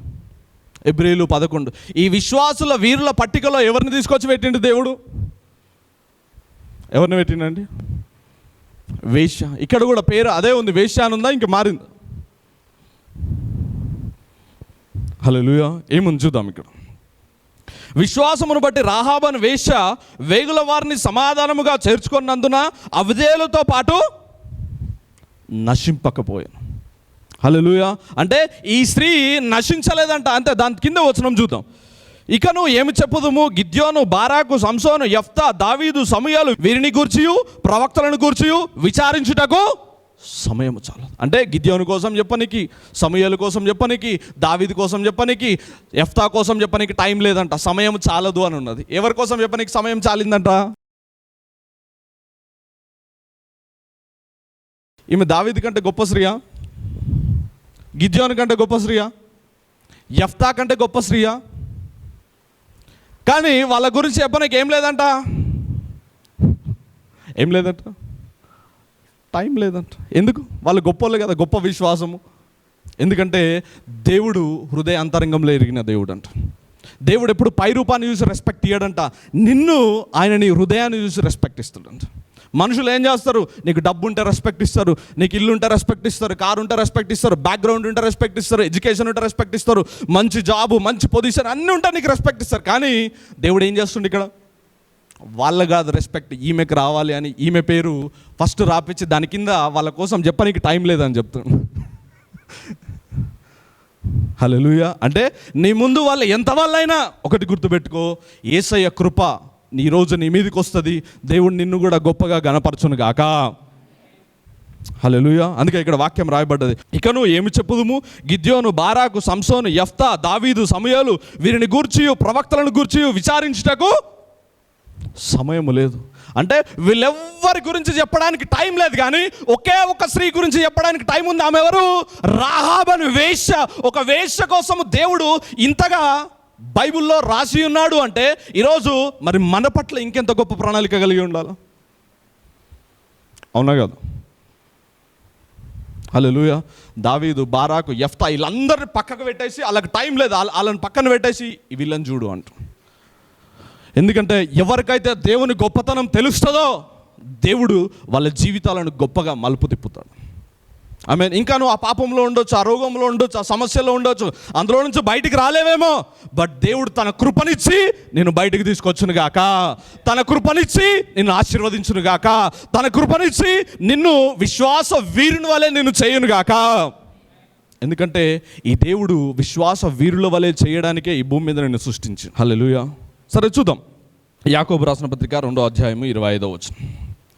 హెబ్రీయులు 11. ఈ విశ్వాసుల వీరుల పట్టికలో ఎవరిని తీసుకొచ్చి పెట్టిండు దేవుడు? ఎవరిని పెట్టిండండి? వేశ్య. ఇక్కడ కూడా పేరు అదే ఉంది, వేశ్య అని ఉందా, ఇంక మారింది? హల్లెలూయా. ఏముంది చూద్దాం ఇక్కడ. విశ్వాసమును బట్టి రాహాబను వేశ్య వేగుల వారిని సమాధానముగా చేర్చుకున్నందున అవిధేయులతో పాటు నశింపకపోయాను. హల్లెలూయా. అంటే ఈ స్త్రీ నశించలేదంట. అంతే. దాని కింద వచనం చూద్దాం. ఇకను ఏమి చెప్పుదుము? గిద్యోను, బారాకు, సంసోను, యెఫ్తా, దావీదు, సమూయేలు వీరిని గూర్చియు ప్రవక్తలను గూర్చియు విచారించుటకు సమయం చాలదు. అంటే గిద్యోను కోసం చెప్పనీకి, సమూయేలు కోసం చెప్పనీకి, దావీదు కోసం చెప్పనీకి, యెఫ్తా కోసం చెప్పనీకి టైం లేదంట. సమయం చాలదు అని ఉన్నది. ఎవరి కోసం చెప్పనీకి సమయం చాలిందంట? ఈమె దావీదు కంటే గొప్ప స్త్రీయా? గిద్యోను కంటే గొప్ప స్త్రీయా? యెఫ్తా కంటే గొప్ప స్త్రీయా? కానీ వాళ్ళ గురించి చెప్పనీకి ఏం లేదంట. ఏం లేదంట, టైం లేదంట. ఎందుకు? వాళ్ళు గొప్పవాళ్ళు కదా, గొప్ప విశ్వాసము. ఎందుకంటే దేవుడు హృదయ అంతరంగంలో ఎరిగిన దేవుడు అంట. దేవుడు ఎప్పుడు పై రూపాన్ని చూసి రెస్పెక్ట్ ఇయ్యడంట. నిన్ను ఆయన నీ హృదయాన్ని చూసి రెస్పెక్ట్ ఇస్తాడంట. మనుషులు ఏం చేస్తారు? నీకు డబ్బు ఉంటే రెస్పెక్ట్ ఇస్తారు, నీకు ఇల్లు ఉంటే రెస్పెక్ట్ ఇస్తారు, కారు ఉంటే రెస్పెక్ట్ ఇస్తారు, బ్యాక్గ్రౌండ్ ఉంటే రెస్పెక్ట్ ఇస్తారు, ఎడ్యుకేషన్ ఉంటే రెస్పెక్ట్ ఇస్తారు, మంచి జాబు, మంచి పొజిషన్ అన్నీ ఉంటే నీకు రెస్పెక్ట్ ఇస్తారు. కానీ దేవుడు ఏం చేస్తుండే ఇక్కడ? వాళ్ళ కాదు రెస్పెక్ట్, ఈమెకు రావాలి అని ఈమె పేరు ఫస్ట్ రాపించి దాని కింద వాళ్ళ కోసం చెప్పనీకి టైం లేదని చెప్తున్నాడు. హల్లెలూయా. అంటే నీ ముందు వాళ్ళు ఎంత వాళ్ళైనా ఒకటి గుర్తుపెట్టుకో, యేసయ్య కృప నీ రోజు నీ మీదకి వస్తుంది. దేవుడు నిన్ను కూడా గొప్పగా గణపరచును గాక. హల్లెలూయా. అందుకే ఇక్కడ వాక్యం రాయబడ్డది. ఇక నువ్వు ఏమి చెప్పుదుము? గిద్యోను, బారాకు, సంసోను, యెఫ్తా, దావీదు, సమూయేలు వీరిని గూర్చి, ప్రవక్తలను గూర్చి విచారించుటకు సమయం లేదు. అంటే వీళ్ళెవ్వరి గురించి చెప్పడానికి టైం లేదు, కానీ ఒకే ఒక స్త్రీ గురించి చెప్పడానికి టైం ఉంది. ఆమె ఎవరు? రాహాబు అనే వేశ్య. ఒక వేశ్య కోసం దేవుడు ఇంతగా బైబిల్లో రాసి ఉన్నాడు అంటే ఈరోజు మరి మన పట్ల ఇంకెంత గొప్ప ప్రణాళిక కలిగి ఉండాలి. అవునా కాదు? హల్లెలూయా. దావీదు, బారాకు, యెఫ్తా వీళ్ళందరిని పక్కకు పెట్టేసి, వాళ్ళకి టైం లేదు, వాళ్ళని పక్కన పెట్టేసి వీళ్ళని చూడు అంటూ. ఎందుకంటే ఎవరికైతే దేవుని గొప్పతనం తెలుస్తుందో దేవుడు వాళ్ళ జీవితాలను గొప్పగా మలుపు తిప్పుతాడు. ఆమె ఇంకా నువ్వు ఆ పాపంలో ఉండొచ్చు, ఆ రోగంలో ఉండొచ్చు, ఆ సమస్యలో ఉండొచ్చు, అందులో నుంచి బయటికి రాలేవేమో, బట్ దేవుడు తన కృపనిచ్చి నిన్ను బయటికి తీసుకొచ్చును గాక, తన కృపనిచ్చి నిన్ను ఆశీర్వదించును గాక, తన కృపనిచ్చి నిన్ను విశ్వాస వీరుని వలె నిన్ను చేయును గాక. ఎందుకంటే ఈ దేవుడు విశ్వాస వీరుల వలె చేయడానికే ఈ భూమి మీద నిన్ను సృష్టించి. హల్లెలూయా. సరే చూద్దాం. యాకోబు రాసిన పత్రిక 2వ అధ్యాయము 25వ వచనం.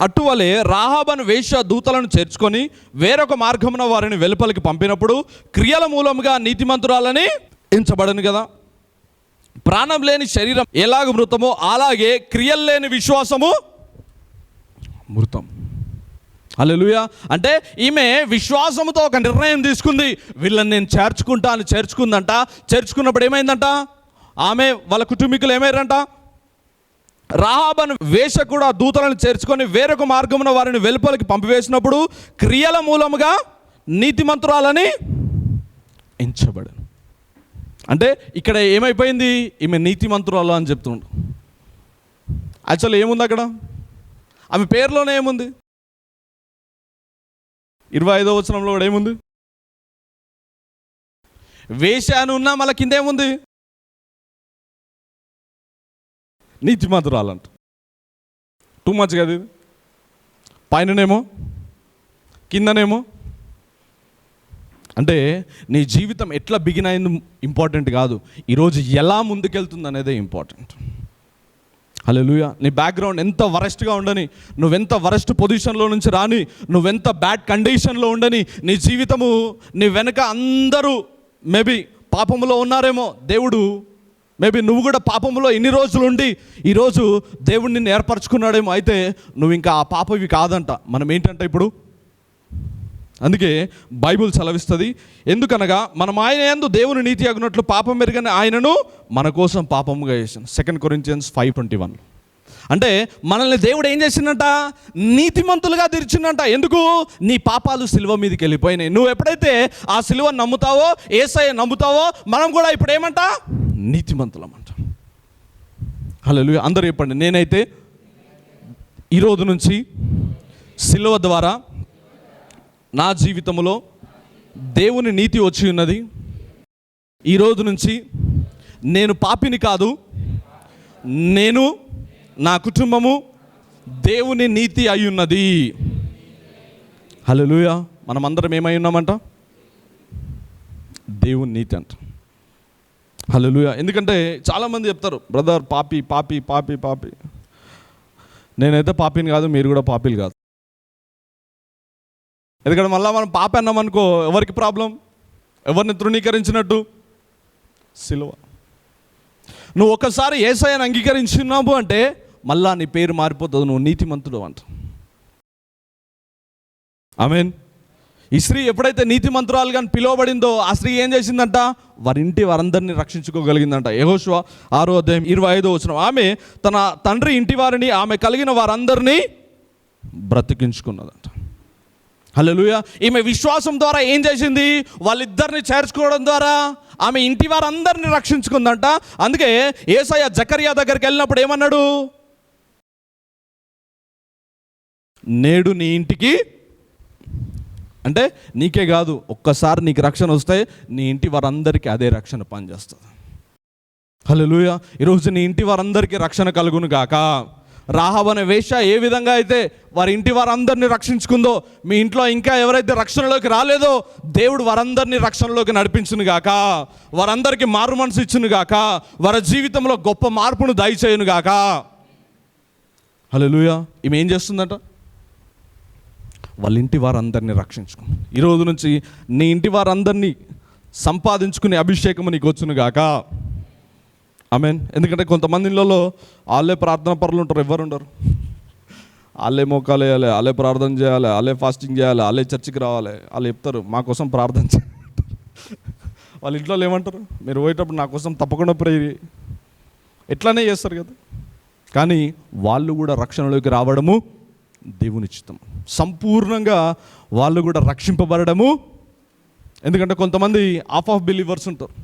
అటువలే రాహాబు అను వేశ్య దూతలను చేర్చుకొని వేరొక మార్గమున వారిని వెలుపలికి పంపినప్పుడు క్రియల మూలముగా నీతిమంతురాలని ఎంచబడను కదా. ప్రాణం లేని శరీరం ఎలాగ మృతమో అలాగే క్రియలు లేని విశ్వాసము మృతం. హల్లెలూయా. అంటే ఈమె విశ్వాసముతో ఒక నిర్ణయం తీసుకుంది, వీళ్ళని నేను చేర్చుకుంటా అని చేర్చుకుందంట. చేర్చుకున్నప్పుడు ఏమైందంట? ఆమె వాళ్ళ కుటుంబీకులు ఏమయ్యారంట? రాహాబు అను వేశ్య కూడా దూతలను చేర్చుకొని వేరొక మార్గమున వారిని వెలుపలికి పంపివేసినప్పుడు క్రియల మూలముగా నీతిమంతురాలని ఎంచబడను. అంటే ఇక్కడ ఏమైపోయింది? ఈమె నీతిమంతురాలు అని చెప్తుండు. యాక్చువల్లీ ఏముంది అక్కడ? ఆమె పేరులోనే ఏముంది? 25వ వచనంలో కూడా ఏముంది? వేశ్య అని ఉన్నా మళ్ళీ కింద ఏముంది? నీతిమంతురాలంట. టూ మచ్ కదా ఇది. పైననేమో కిందనేమో. అంటే నీ జీవితం ఎట్లా బిగిన్ అయింది ఇంపార్టెంట్ కాదు, ఈరోజు ఎలా ముందుకెళ్తుంది అనేదే ఇంపార్టెంట్. హల్లెలూయా. నీ బ్యాక్గ్రౌండ్ ఎంత వరస్ట్గా ఉండని, నువ్వెంత వరస్ట్ పొజిషన్లో నుంచి రాని, నువ్వెంత బ్యాడ్ కండిషన్లో ఉండని, నీ జీవితము నీ వెనక అందరూ మేబీ పాపములో ఉన్నారేమో, దేవుడు మేబీ నువ్వు కూడా పాపంలో ఎన్ని రోజులు ఉండి ఈరోజు దేవుడు నిన్ను ఏర్పరచుకున్నాడేమో. అయితే నువ్వు ఇంకా ఆ పాపవి కాదంట. మనం ఏంటంటే ఇప్పుడు అందుకే బైబిల్ సెలవిస్తుంది, ఎందుకనగా మనం ఆయన యందు దేవుని నీతి అగునట్లు పాపం ఎరుగని ఆయనను మన కోసం పాపముగా చేశాను. 2 Corinthians 5:21. అంటే మనల్ని దేవుడు ఏం చేసిందంట? నీతిమంతులుగా తీర్చిందంట. ఎందుకు? నీ పాపాలు సిలువ మీదకి వెళ్ళిపోయినాయి. నువ్వు ఎప్పుడైతే ఆ సిలువను నమ్ముతావో, యేసయ్య నమ్ముతావో, మనం కూడా ఇప్పుడు ఏమంట? నీతిమంతులమంట. హల్లెలూయా. అందరూ చెప్పండి, నేనైతే ఈరోజు నుంచి సిలువ ద్వారా నా జీవితంలో దేవుని నీతి వచ్చి ఉన్నది. ఈరోజు నుంచి నేను పాపిని కాదు, నేను నా కుటుంబము దేవుని నీతి అయి ఉన్నది. హల్లెలూయా. మనమందరం ఏమై ఉన్నామంట? దేవుని నీతి అంట. హల్లెలూయా. ఎందుకంటే చాలామంది చెప్తారు, బ్రదర్ పాపి పాపి పాపి పాపి. నేనైతే పాపిని కాదు, మీరు కూడా పాపిలు కాదు. ఎందుకంటే మళ్ళీ మనం పాప అన్నాం అనుకో, ఎవరికి ప్రాబ్లం? ఎవరిని తృణీకరించినట్టు? సిలువ. నువ్వు ఒకసారి యేసయ్యను అంగీకరించున్నావు అంటే మళ్ళా నీ పేరు మారిపోతుంది, నువ్వు నీతిమంతుడు అంట. ఆమేన్. ఈ స్త్రీ ఎప్పుడైతే నీతిమంతురాలుగా పిలువబడిందో ఆ స్త్రీ ఏం చేసిందంట? వారింటి వారందరినీ రక్షించుకోగలిగిందంట. యెహోషువ 6:25 ఆమె తన తండ్రి ఇంటి వారిని, ఆమె కలిగిన వారందరినీ బ్రతికించుకున్నదంట. హల్లెలూయా. ఈమె విశ్వాసం ద్వారా ఏం చేసింది? వాళ్ళిద్దరిని చేర్చుకోవడం ద్వారా ఆమె ఇంటి వారందరినీ రక్షించుకుందంట. అందుకే యేసయ్య జకర్యా దగ్గరికి వెళ్ళినప్పుడు ఏమన్నాడు? నేడు నీ ఇంటికి, అంటే నీకే కాదు, ఒక్కసారి నీకు రక్షణ వస్తే నీ ఇంటి వారందరికీ అదే రక్షణ పనిచేస్తుంది. హల్లెలూయా. ఈరోజు నీ ఇంటి వారందరికీ రక్షణ కలుగును గాక. రాహాబు అనే వేశ్య ఏ విధంగా అయితే వారి ఇంటి వారందరినీ రక్షించుకుందో, మీ ఇంట్లో ఇంకా ఎవరైతే రక్షణలోకి రాలేదో దేవుడు వారందరినీ రక్షణలోకి నడిపించును గాక, వారందరికీ మారు మనసు ఇచ్చును గాక, వారి జీవితంలో గొప్ప మార్పును దయచేయును గాక. హల్లెలూయా. ఈమె ఏం చేస్తుందట? వాళ్ళ ఇంటి వారందరినీ రక్షించుకుని, ఈరోజు నుంచి నీ ఇంటి వారందరినీ సంపాదించుకునే అభిషేకము నీకు వచ్చును గాక. ఆమేన్. ఎందుకంటే కొంతమంది ఇళ్ళలో వాళ్ళే ప్రార్థన పరులు ఉంటారు, ఎవరు ఉండరు. వాళ్ళే మోకాలు వేయాలి, వాళ్ళే ప్రార్థన చేయాలి, వాళ్ళే ఫాస్టింగ్ చేయాలి, వాళ్ళే చర్చికి రావాలి. వాళ్ళు చెప్తారు మా కోసం ప్రార్థన చేయాలి. వాళ్ళ ఇంట్లో ఏమంటారు? మీరు పోయేటప్పుడు నా కోసం తప్పకుండా ప్రే, ఎట్లానే చేస్తారు కదా. కానీ వాళ్ళు కూడా రక్షణలోకి రావడము దేవుని చిత్తం, సంపూర్ణంగా వాళ్ళు కూడా రక్షింపబడము. ఎందుకంటే కొంతమంది ఆఫ్ బిలీవర్స్ ఉంటారు.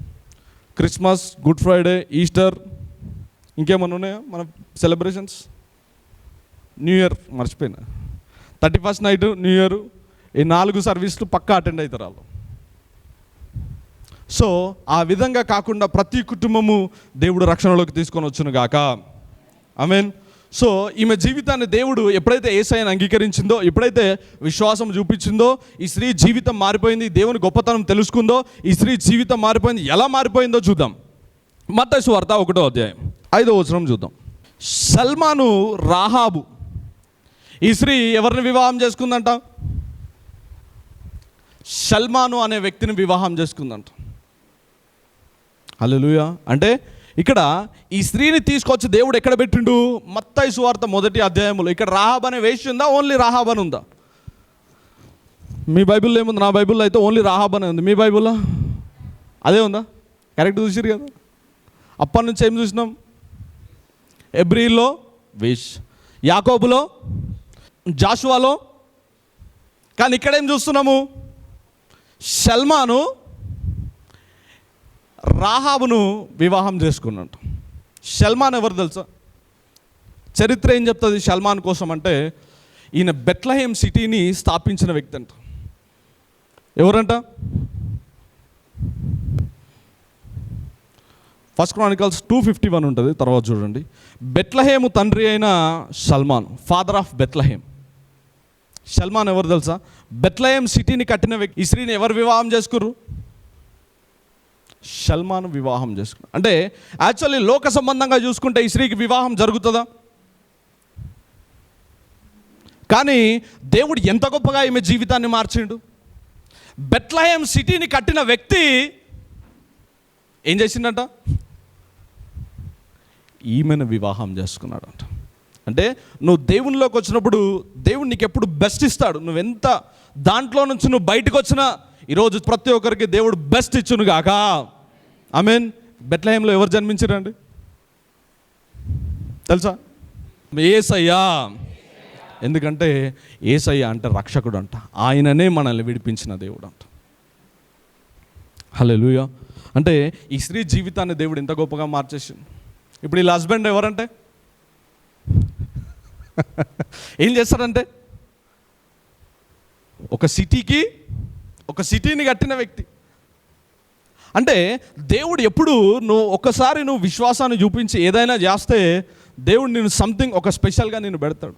క్రిస్మస్, గుడ్ ఫ్రైడే, ఈస్టర్, ఇంకేమన్నా ఉన్నాయా మన సెలబ్రేషన్స్? న్యూ ఇయర్ మర్చిపోయినా, 31st నైట్, న్యూ ఇయర్, ఈ 4 సర్వీసులు పక్కా అటెండ్ అవుతారు వాళ్ళు. సో ఆ విధంగా కాకుండా ప్రతి కుటుంబము దేవుడు రక్షణలోకి తీసుకొని వచ్చును గాక. ఆమేన్. సో ఈమె జీవితాన్ని దేవుడు ఎప్పుడైతే యేసయ్యను అంగీకరించిందో, ఎప్పుడైతే విశ్వాసం చూపించిందో, ఈ స్త్రీ జీవితం మారిపోయింది. దేవుని గొప్పతనం తెలుసుకుందో ఈ స్త్రీ జీవితం మారిపోయింది. ఎలా మారిపోయిందో చూద్దాం. మత్తయి సువార్త 1:5 చూద్దాం. సల్మాను రాహాబు, ఈ స్త్రీ ఎవరిని వివాహం చేసుకుందంట? సల్మాను అనే వ్యక్తిని వివాహం చేసుకుందంట. హల్లెలూయా. అంటే ఇక్కడ ఈ స్త్రీని తీసుకొచ్చి దేవుడు ఎక్కడ పెట్టిండు? మత్తయి సువార్త 1 ఇక్కడ రాహాబ్ అనే వేశ్య ఉందా? ఓన్లీ రాహాబ్ అని ఉందా? మీ బైబిల్లో ఏముంది? నా బైబిల్లో అయితే ఓన్లీ రాహాబ్ అనే ఉంది. మీ బైబిల్లో అదే ఉందా? కరెక్ట్ చూసిరు కదా. అప్పటి నుంచి ఏం చూసినాం? ఎబ్రీలో వేశ్య, యాకోబులో, జాషువాలో. కానీ ఇక్కడేం చూస్తున్నాము? సల్మాను రాహాబును వివాహం చేసుకున్నాడు. సల్మాన్ ఎవరు తెలుసా? చరిత్ర ఏం చెప్తుంది సల్మాన్ కోసం అంటే, ఈయన బెత్లెహేమ్ సిటీని స్థాపించిన వ్యక్తి అంట. ఎవరంట? 1 Chronicles 2:51 ఉంటుంది, తర్వాత చూడండి. బెత్లెహేము తండ్రి అయిన Salman, father of Bethlehem. Salman ఎవరు తెలుసా? బెత్లెహేమ్ సిటీని కట్టిన వ్యక్తి. ఈ స్త్రీని ఎవరు వివాహం చేసుకుర్రు? సల్మాన్ వివాహం చేసుకున్నాడు. అంటే యాక్చువల్లీ లోక సంబంధంగా చూసుకుంటే ఈ స్త్రీకి వివాహం జరుగుతుందా? కానీ దేవుడు ఎంత గొప్పగా ఈమె జీవితాన్ని మార్చిండు. బెత్లెహేమ్ సిటీని కట్టిన వ్యక్తి ఏం చేసిండంట? ఈమెను వివాహం చేసుకున్నాడంట. అంటే నువ్వు దేవునిలోకి వచ్చినప్పుడు దేవుడు నీకు ఎప్పుడు బెస్ట్ ఇస్తాడు. నువ్వెంత దాంట్లో నుంచి నువ్వు బయటకు వచ్చినా ఈరోజు ప్రతి ఒక్కరికి దేవుడు బెస్ట్ ఇచ్చును గాక. ఆమేన్. బెత్లెహేంలో ఎవరు జన్మించారండి తెలుసా? యేసయ్య. ఎందుకంటే యేసయ్య అంటే రక్షకుడు అంట. ఆయననే మనల్ని విడిపించిన దేవుడు అంట. హల్లెలూయా. అంటే ఈ స్త్రీ జీవితాన్ని దేవుడు ఎంత గొప్పగా మార్చేసింది. ఇప్పుడు వీళ్ళ హస్బెండ్ ఎవరంటే ఏం చేస్తాడంటే, ఒక సిటీని కట్టిన వ్యక్తి. అంటే దేవుడు ఎప్పుడు నువ్వు విశ్వాసాన్ని చూపించి ఏదైనా చేస్తే దేవుడు నేను సంథింగ్ ఒక స్పెషల్గా నేను పెడతాడు.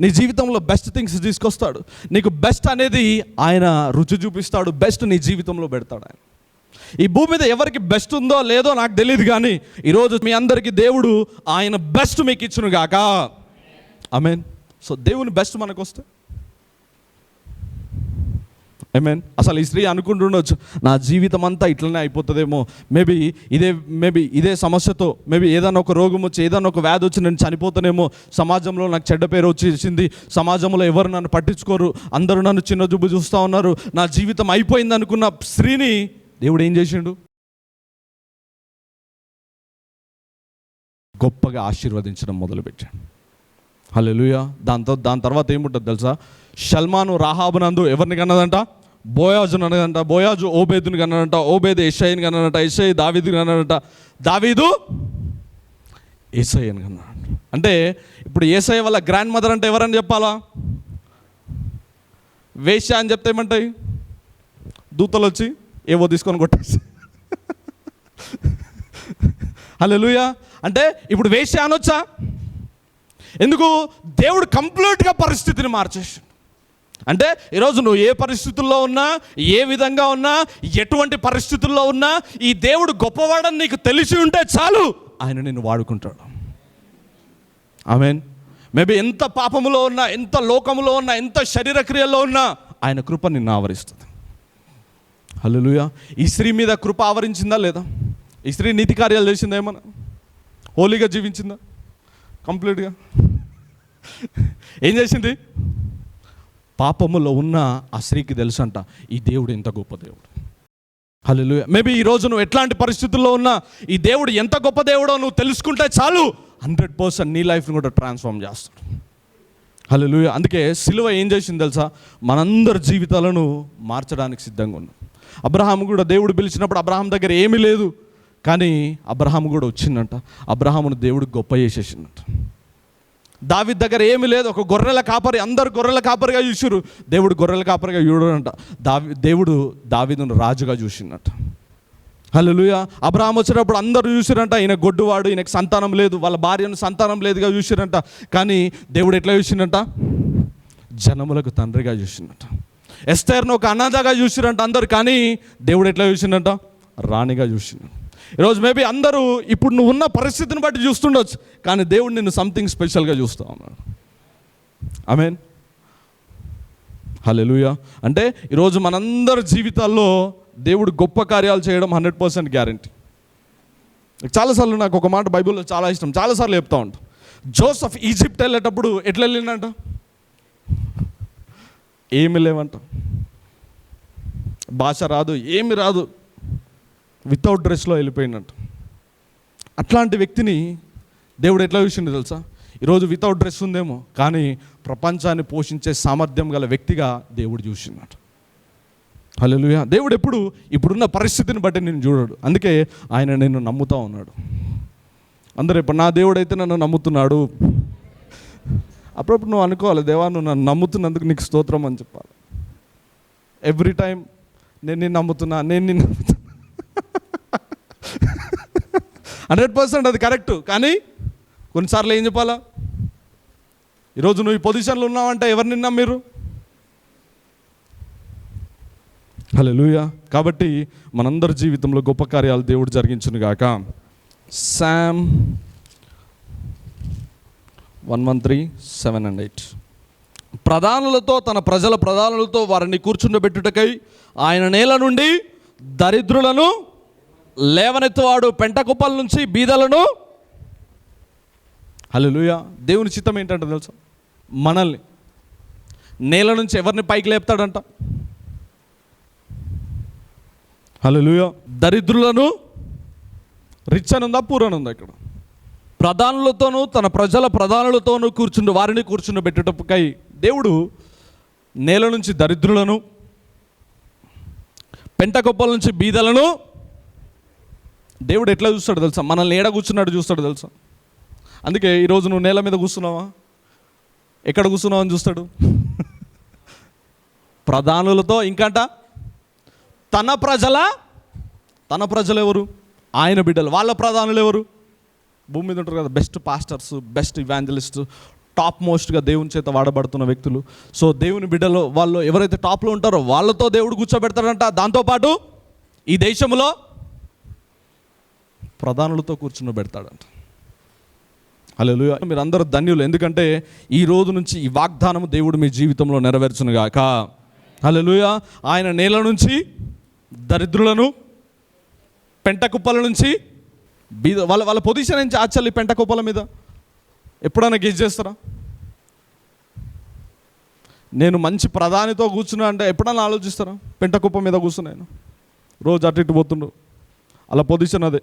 నీ జీవితంలో బెస్ట్ థింగ్స్ తీసుకొస్తాడు. నీకు బెస్ట్ అనేది ఆయన రుచి చూపిస్తాడు. బెస్ట్ నీ జీవితంలో పెడతాడు ఆయన. ఈ భూమి మీద ఎవరికి బెస్ట్ ఉందో లేదో నాకు తెలియదు, కానీ ఈరోజు మీ అందరికీ దేవుడు ఆయన బెస్ట్ మీకు ఇచ్చును గాక. ఆమేన్. సో దేవుని బెస్ట్ మనకు వస్తే మీన్ అసలు ఈ స్త్రీ అనుకుంటుండొచ్చు, నా జీవితం అంతా ఇట్లనే అయిపోతుందేమో, మేబీ ఇదే సమస్యతో ఏదైనా ఒక రోగం వచ్చి ఏదైనా ఒక వ్యాధి వచ్చి నేను చనిపోతానేమో, సమాజంలో నాకు చెడ్డ పేరు వచ్చేసింది, సమాజంలో ఎవరు నన్ను పట్టించుకోరు, అందరూ నన్ను చిన్న చూపు చూస్తూ ఉన్నారు, నా జీవితం అయిపోయింది అనుకున్న స్త్రీని దేవుడు ఏం చేసిండు? గొప్పగా ఆశీర్వదించడం మొదలుపెట్టాడు. హల్లెలూయా. దాని తర్వాత ఏముంటుంది తెలుసా? షల్మాను రాహాబునందు ఎవరిని కన్నదంట? బోయాజును అన్నదంట. బోయాజు ఓబేదుని కన్నాడంట. ఓబేదు యెషయిని కన్నాడంట. యెషయి దావీదుని కన్నాడంట. దావీదు యేసయ్యని కన్నాడంట. అంటే ఇప్పుడు యేసయ్య వాళ్ళ గ్రాండ్ మదర్ అంటే ఎవరని చెప్పాలా? వేశ్య అని చెప్తే ఏమంటాయి? దూతలు వచ్చి ఏవో తీసుకొని కొట్టేసి. హల్లెలూయా. అంటే ఇప్పుడు వేశ్య అనొచ్చా? ఎందుకు? దేవుడు కంప్లీట్గా పరిస్థితిని మార్చేసాడు. అంటే ఈరోజు నువ్వు ఏ పరిస్థితుల్లో ఉన్నా, ఏ విధంగా ఉన్నా, ఎటువంటి పరిస్థితుల్లో ఉన్నా, ఈ దేవుడు గొప్పవాడని నీకు తెలిసి ఉంటే చాలు, ఆయన నిన్ను వాడుకుంటాడు. ఆమేన్. మేబీ ఎంత పాపములో ఉన్నా, ఎంత లోకములో ఉన్నా, ఎంత శరీర క్రియల్లో ఉన్నా, ఆయన కృప నిన్ను ఆవరిస్తుంది. హల్లెలూయా. ఈ స్త్రీ మీద కృప ఆవరించిందా లేదా? ఈ స్త్రీ నీతి కార్యాలు చేసిందా? ఏమన్నా హోలీగా జీవించిందా? కంప్లీట్గా ఏం చేసింది? పాపములో ఉన్న ఆ స్త్రీకి తెలుసంట ఈ దేవుడు ఎంత గొప్ప దేవుడు. హల్లెలూయా. మేబీ ఈరోజు నువ్వు ఎట్లాంటి పరిస్థితుల్లో ఉన్నా ఈ దేవుడు ఎంత గొప్ప దేవుడో నువ్వు తెలుసుకుంటే చాలు, 100% నీ లైఫ్ని కూడా ట్రాన్స్ఫార్మ్ చేస్తాడు. హల్లెలూయా. అందుకే సిలువ ఏం చేసింది తెలుసా? మనందరి జీవితాలను మార్చడానికి సిద్ధంగా ఉన్నాం. అబ్రహాము కూడా దేవుడు పిలిచినప్పుడు అబ్రహాం దగ్గర ఏమీ లేదు, కానీ అబ్రహాము కూడా వచ్చిందంట. అబ్రహామును దేవుడు గొప్ప చేసేసిందంట. దావీదు దగ్గర ఏమీ లేదు, ఒక గొర్రెల కాపరి, అందరు గొర్రెల కాపరిగా చూసిరు, దేవుడు గొర్రెల కాపరిగా చూడడంట. దేవుడు దావీదును రాజుగా చూసిందంట. హల్లెలూయా. అబ్రహాం వచ్చినప్పుడు అందరూ చూసిరంట ఈయన గొడ్డువాడు, ఈయనకు సంతానం లేదు, వాళ్ళ భార్యను సంతానం లేదుగా చూసిరంట. కానీ దేవుడు ఎట్లా చూసిందంట? జనములకు తండ్రిగా చూసిందంట. ఎస్తేర్ను ఒక అనాథగా చూసిరంట అందరు, కానీ దేవుడు ఎట్లా చూసిందంట? రాణిగా చూసిందంట. ఈరోజు మేబీ అందరూ ఇప్పుడు నువ్వు ఉన్న పరిస్థితిని బట్టి చూస్తుండొచ్చు, కానీ దేవుడు నిన్ను సంథింగ్ స్పెషల్గా చూస్తూ ఉన్నాడు. ఆమేన్. హల్లెలూయా. అంటే ఈరోజు మనందరి జీవితాల్లో దేవుడు గొప్ప కార్యాలు చేయడం 100% గ్యారంటీ. చాలాసార్లు నాకు ఒక మాట బైబిల్లో చాలా ఇష్టం, చాలాసార్లు చెప్తా ఉంటాం. జోసెఫ్ ఈజిప్ట్ వెళ్ళేటప్పుడు ఎట్లా వెళ్ళిందంట? ఏమి లేవంట, భాష రాదు, ఏమి రాదు, వితౌట్ డ్రెస్లో వెళ్ళిపోయినట్టు. అట్లాంటి వ్యక్తిని దేవుడు ఎట్లా చూసిండు తెలుసా? ఈరోజు వితౌట్ డ్రెస్ ఉందేమో, కానీ ప్రపంచాన్ని పోషించే సామర్థ్యం గల వ్యక్తిగా దేవుడు చూసినట్టు. హల్లెలూయా. దేవుడు ఎప్పుడు ఇప్పుడున్న పరిస్థితిని బట్టి నేను చూడడు, అందుకే ఆయన నిన్ను నమ్ముతూ ఉన్నాడు. అందరూ ఇప్పుడు నా దేవుడు అయితే నన్ను నమ్ముతున్నాడు. అప్పుడప్పుడు నువ్వు అనుకోవాలి, దేవా నువ్వు నన్ను నమ్ముతున్నందుకు నీకు స్తోత్రం అని చెప్పాలి. ఎవ్రీ టైం నేను నిన్ను నమ్ముతున్నా 100% అది కరెక్ట్, కానీ కొన్నిసార్లు ఏం చెప్పాలా? ఈరోజు నువ్వు ఈ పొజిషన్లో ఉన్నావంటే ఎవరిని నమ్మిరు? హల్లెలూయా. కాబట్టి మనందరి జీవితంలో గొప్ప కార్యాలు దేవుడు జరిగించును గాక. Sam 113, 7 and 8. ప్రధానులతో తన ప్రజల ప్రధానులతో వారిని కూర్చుండబెట్టుటకై ఆయన నేల నుండి దరిద్రులను లేవనెత్తువాడు, పెంట కుప్పల నుంచి బీదలను. హల్లెలూయా. దేవుని చిత్తం ఏంటంటే తెలుసా? మనల్ని నేల నుంచి ఎవరిని పైకి లేపుతాడంట? హల్లెలూయా. దరిద్రులను, రిచ్ అని ఉందా, పూర్ అని ఉందా? ఇక్కడ ప్రధానులతోనూ తన ప్రజల ప్రధానులతోనూ వారిని కూర్చుండబెట్టుటకై దేవుడు నేల నుంచి దరిద్రులను, పెంట కుప్పల నుంచి బీదలను. దేవుడు ఎట్లా చూస్తాడు తెలుసా? మనల్ని ఏడ కూర్చున్నాడు చూస్తాడు తెలుసా? అందుకే ఈరోజు నువ్వు నేల మీద కూర్చున్నావా, ఎక్కడ కూర్చున్నావు అని చూస్తాడు. ప్రధానులతో, ఇంకంట తన ప్రజలు ఎవరు? ఆయన బిడ్డలు. వాళ్ళ ప్రధానులు ఎవరు? భూమి మీద ఉంటారు కదా, best pastors, best evangelist, top మోస్ట్గా దేవుని చేత వాడబడుతున్న వ్యక్తులు. సో దేవుని బిడ్డలు వాళ్ళు ఎవరైతే టాప్లో ఉంటారో వాళ్ళతో దేవుడు కూర్చోబెడతాడంట. దాంతోపాటు ఈ దేశంలో ప్రధానులతో కూర్చుండబెడతాడంట. హల్లెలూయా. మీరందరూ ధన్యులు, ఎందుకంటే ఈ రోజు నుంచి ఈ వాగ్దానం దేవుడు మీ జీవితంలో నెరవేర్చునుగాక. హల్లెలూయా. ఆయన నేల నుంచి దరిద్రులను, పెంట కుప్పల నుంచి వాళ్ళ పొజిషన్ నుంచి ఆచల్లి పెంట కుప్పల మీద ఎప్పుడైనా గెస్ చేస్తారా? నేను మంచి ప్రధానితో కూర్చున్నా అంటే ఎప్పుడైనా ఆలోచిస్తారా? పెంట కుప్ప మీద కూర్చున్నాను, రోజు అటు ఇటు పోతుండ్రు, అలా పొజిషన్ అదే.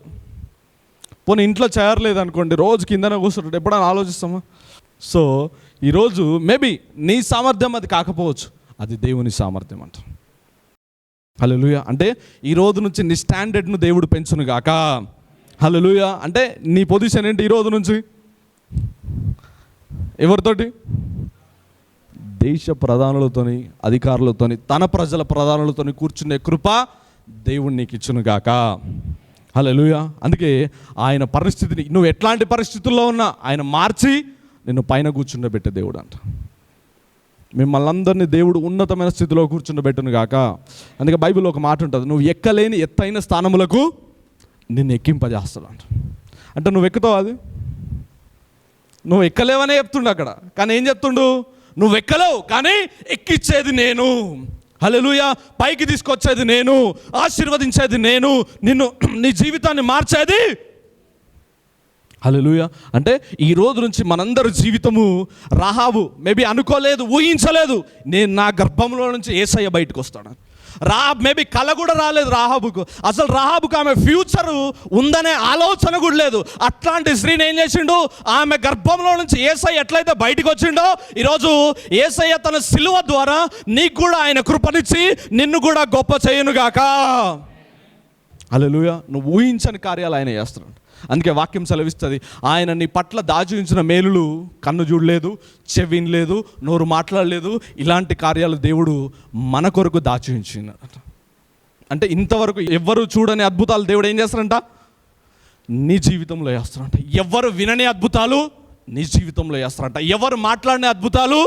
పోనీ ఇంట్లో చేయర్లేదు అనుకోండి, రోజు కిందనే కూర్చుంటాడు, ఎప్పుడైనా ఆలోచిస్తామా? సో ఈరోజు మేబీ నీ సామర్థ్యం అది కాకపోవచ్చు, అది దేవుని సామర్థ్యం అంట. హల్లెలూయా. అంటే ఈ రోజు నుంచి నీ స్టాండర్డ్ను దేవుడు పెంచును గాక. హల్లెలూయా. అంటే నీ పొజిషన్ ఏంటి ఈ రోజు నుంచి? ఎవరితోటి? దేశ ప్రధానులతోని, అధికారులతోని, తన ప్రజల ప్రధానులతోని కూర్చునే కృప దేవుడు నీకు ఇచ్చును గాక. హల్లెలూయా. అందుకే ఆయన పరిస్థితిని, నువ్వు ఎట్లాంటి పరిస్థితుల్లో ఉన్నా ఆయన మార్చి నిన్ను పైన కూర్చుండబెట్టే దేవుడు అంట. మిమ్మల్ని అందరినీ దేవుడు ఉన్నతమైన స్థితిలో కూర్చుండబెట్టును గాక. అందుకే బైబిల్లో ఒక మాట ఉంటుంది, నువ్వు ఎక్కలేని ఎత్తైన స్థానములకు నిన్ను ఎక్కింపజేస్తాడు అంట. అంటే నువ్వు ఎక్కుతావు, అది నువ్వు ఎక్కలేవనే చెప్తుండు అక్కడ, కానీ ఏం చెప్తుండు? నువ్వు ఎక్కలేవు కానీ ఎక్కిచ్చేది నేను. హల్లెలూయా. పైకి తీసుకొచ్చేది నేను, ఆశీర్వదించేది నేను, నిన్ను, నీ జీవితాన్ని మార్చేది. హల్లెలూయా. అంటే ఈ రోజు నుంచి మనందరి జీవితము, రాహాబు మేబీ అనుకోలేదు, ఊహించలేదు, నేను నా గర్భంలో నుంచి యేసయ్య బయటకు వస్తాడు. రాహాబ్ మేబీ కల కూడా రాలేదు రాహాబుకు. అసలు రాహాబుకు ఆమె ఫ్యూచరు ఉందనే ఆలోచన కూడా లేదు. అట్లాంటి స్త్రీని ఏం చేసిండు? ఆమె గర్భంలో నుంచి యేసయ్య ఎట్లయితే బయటకు వచ్చిండో, ఈరోజు యేసయ్య తన సిలువ ద్వారా నీకు కూడా ఆయన కృపనిచ్చి నిన్ను కూడా గొప్ప చేయనుగాక. హల్లెలూయా. నువ్వు ఊహించని కార్యాలు ఆయన చేస్తున్నాడు. అందుకే వాక్యం సెలవిస్తుంది, ఆయన నీ పట్ల దాచి ఉంచిన మేలులు కన్ను చూడలేదు, చెవి వినలేదు, నోరు మాట్లాడలేదు. ఇలాంటి కార్యాలు దేవుడు మన కొరకు దాచి ఉంచినాడు. అంటే ఇంతవరకు ఎవ్వరు చూడని అద్భుతాలు దేవుడు ఏం చేస్తారంట? నీ జీవితంలో చేస్తారంట. ఎవరు వినని అద్భుతాలు నీ జీవితంలో చేస్తారంట. ఎవరు మాట్లాడని అద్భుతాలు,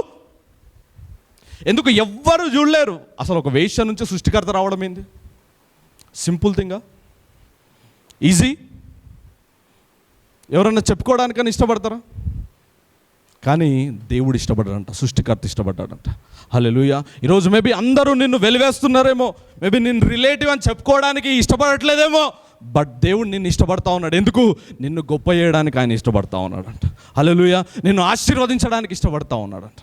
ఎందుకు ఎవ్వరు చూడలేరు. అసలు ఒక వేశ్య నుంచి సృష్టికర్త రావడం ఏంది? సింపుల్ థింగా, ఈజీ. ఎవరన్నా చెప్పుకోవడానికని ఇష్టపడతారా? కానీ దేవుడు ఇష్టపడ్డాడంట, సృష్టికర్త ఇష్టపడ్డాడంట. హల్లెలూయా. ఈరోజు మేబీ అందరూ నిన్ను వెలివేస్తున్నారేమో, మేబీ నిన్ను రిలేటివ్ అని చెప్పుకోవడానికి ఇష్టపడట్లేదేమో, బట్ దేవుడు నిన్ను ఇష్టపడతా ఉన్నాడు. ఎందుకు? నిన్ను గొప్ప చేయడానికి ఆయన ఇష్టపడతా ఉన్నాడంట. హల్లెలూయా. నిన్ను ఆశీర్వదించడానికి ఇష్టపడతా ఉన్నాడంట.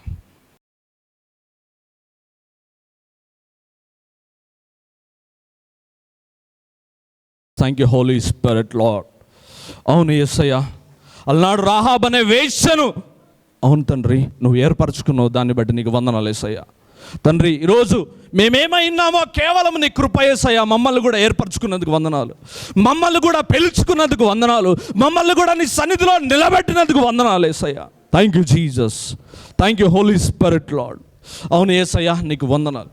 Thank you holy spirit lord. అవును యేసయ్య, అలనాడు రాహాబ్ అనే వేశ్యను, అవును తండ్రి, నువ్వు ఏర్పరచుకున్నావు, దాన్ని బట్టి నీకు వందనాలు యేసయ్య. తండ్రి, ఈరోజు మేమేమైనామో కేవలం నీ కృప యేసయ్య. మమ్మల్ని కూడా ఏర్పరచుకున్నందుకు వందనాలు, మమ్మల్ని కూడా పిలుచుకున్నందుకు వందనాలు, మమ్మల్ని కూడా నీ సన్నిధిలో నిలబెట్టినందుకు వందనాలు Yesayya. Thank you Jesus. Thank you holy spirit lord. అవును యేసయ్య, నీకు వందనాలు.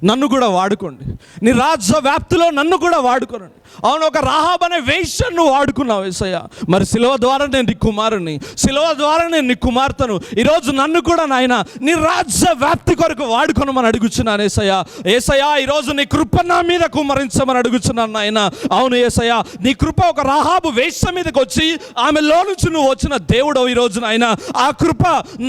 నన్ను కూడా వాడుకోండి, నీ రాజ్య వ్యాప్తిలో నన్ను కూడా వాడుకోనండి. అవును, ఒక రాహాబ్ అనే వేశ్యను నువ్వు వాడుకున్నావు యేసయ్య. మరి సిలువ ద్వారా నేను నీ కుమారుని, సిలువ ద్వారా నేను నీ కుమార్తెను. ఈరోజు నన్ను కూడా నాయన నీ రాజ్య వ్యాప్తి కొరకు వాడుకొనమని అడుగుచున్నాను యేసయ్య. యేసయ్య, ఈరోజు నీ కృప నా మీద కుమ్మరించమని అడుగుచున్నాను నాయన. అవును యేసయ్య, నీ కృప ఒక రాహాబు వేశ్య మీదకి వచ్చి ఆమెలో నుంచి నువ్వు వచ్చిన దేవుడు ఈరోజు నాయన, ఆ కృప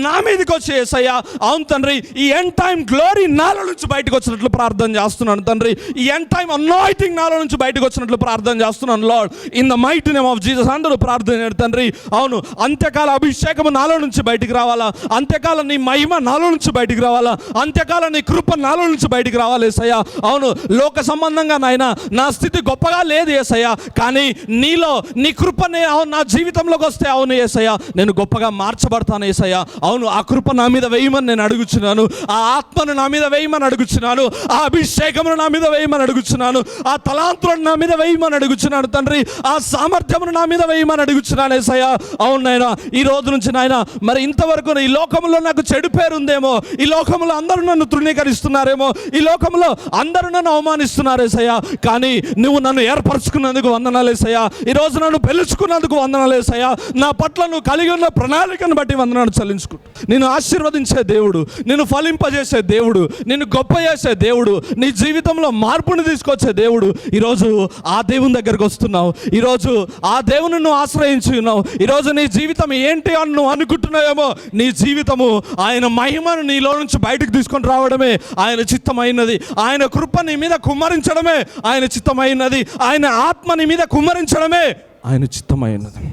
నా మీదకి వచ్చి యేసయ్య. అవును తండ్రి, ఈ ఎండ్ టైం గ్లోరీ నాలో నుంచి బయటకు వచ్చినట్లు ప్రార్థన చేస్తున్నాను తండ్రి. ఈ ఎండ్ టైం అనాయింటింగ్ నాలో నుంచి బయటకు వచ్చినట్లు ప్రార్థన చేస్తున్నాను lord, in the mighty name of Jesus. అందరూ ప్రార్థన తండ్రి. అవును, అంత్యకాల అభిషేకం నాలో నుంచి బయటికి రావాలా, అంత్యకాల నీ మహిమ నాలో నుంచి బయటికి రావాలా, అంత్యకాల నీ కృప నాలో నుంచి బయటికి రావాలి యేసయ్య. అవును, లోక సంబంధంగా నాయన నా స్థితి గొప్పగా లేదు యేసయ్య, కానీ నీలో నీ కృపనే నా జీవితంలోకి వస్తే అవును యేసయ్య, నేను గొప్పగా మార్చబడతాను యేసయ్య. అవును, ఆ కృప నా మీద వేయమని నేను అడుగుచున్నాను, ఆ ఆత్మను నా మీద వేయమని అడుగుచున్నాను, ఆ అభిషేకమును నా మీద వేయమని అడుగుచున్నాను, ఆ తలాంతులను నా మీద వేయమని అడుగుచున్నాను తండ్రి, ఆ సామర్థ్యమును నా మీద వేయమని అడుగుచున్నాను యేసయ్య. అవును నాయన, ఈ రోజు నుంచి నాయన, మరి ఇంతవరకు ఈ లోకంలో నాకు చెడు పేరు ఉందేమో, ఈ లోకంలో అందరూ నన్ను తృణీకరిస్తున్నారేమో, ఈ లోకంలో అందరూ నన్ను అవమానిస్తున్నారు యేసయ్య, కానీ నువ్వు నన్ను ఏర్పరచుకున్నందుకు వందనాలు యేసయ్య. ఈరోజు నన్ను పిలుచుకున్నందుకు వందనాలు యేసయ్య. నా పట్ల నువ్వు కలిగి ఉన్న ప్రణాళికను బట్టి వందనాలు చెల్లించుకుంటూ, నిన్ను ఆశీర్వదించే దేవుడు, నిన్ను ఫలింపజేసే దేవుడు, నిన్ను గొప్ప చేసే తీసుకొచ్చే దేవుడు, నీ జీవితంలో మార్పుని తీసుకొచ్చే దేవుడు. ఈరోజు ఆ దేవుని దగ్గరకు వస్తున్నావు, ఈరోజు ఆ దేవుని నువ్వు ఆశ్రయించి ఉన్నావు. ఈరోజు నీ జీవితం ఏంటి అని నువ్వు అనుకుంటున్నావేమో, నీ జీవితము ఆయన మహిమను నీలో నుంచి బయటకు తీసుకొని రావడమే ఆయన చిత్తమైనది. ఆయన కృప నీ మీద కుమ్మరించడమే ఆయన చిత్తమైనది. ఆయన ఆత్మ నీ మీద కుమ్మరించడమే ఆయన చిత్తమైనది.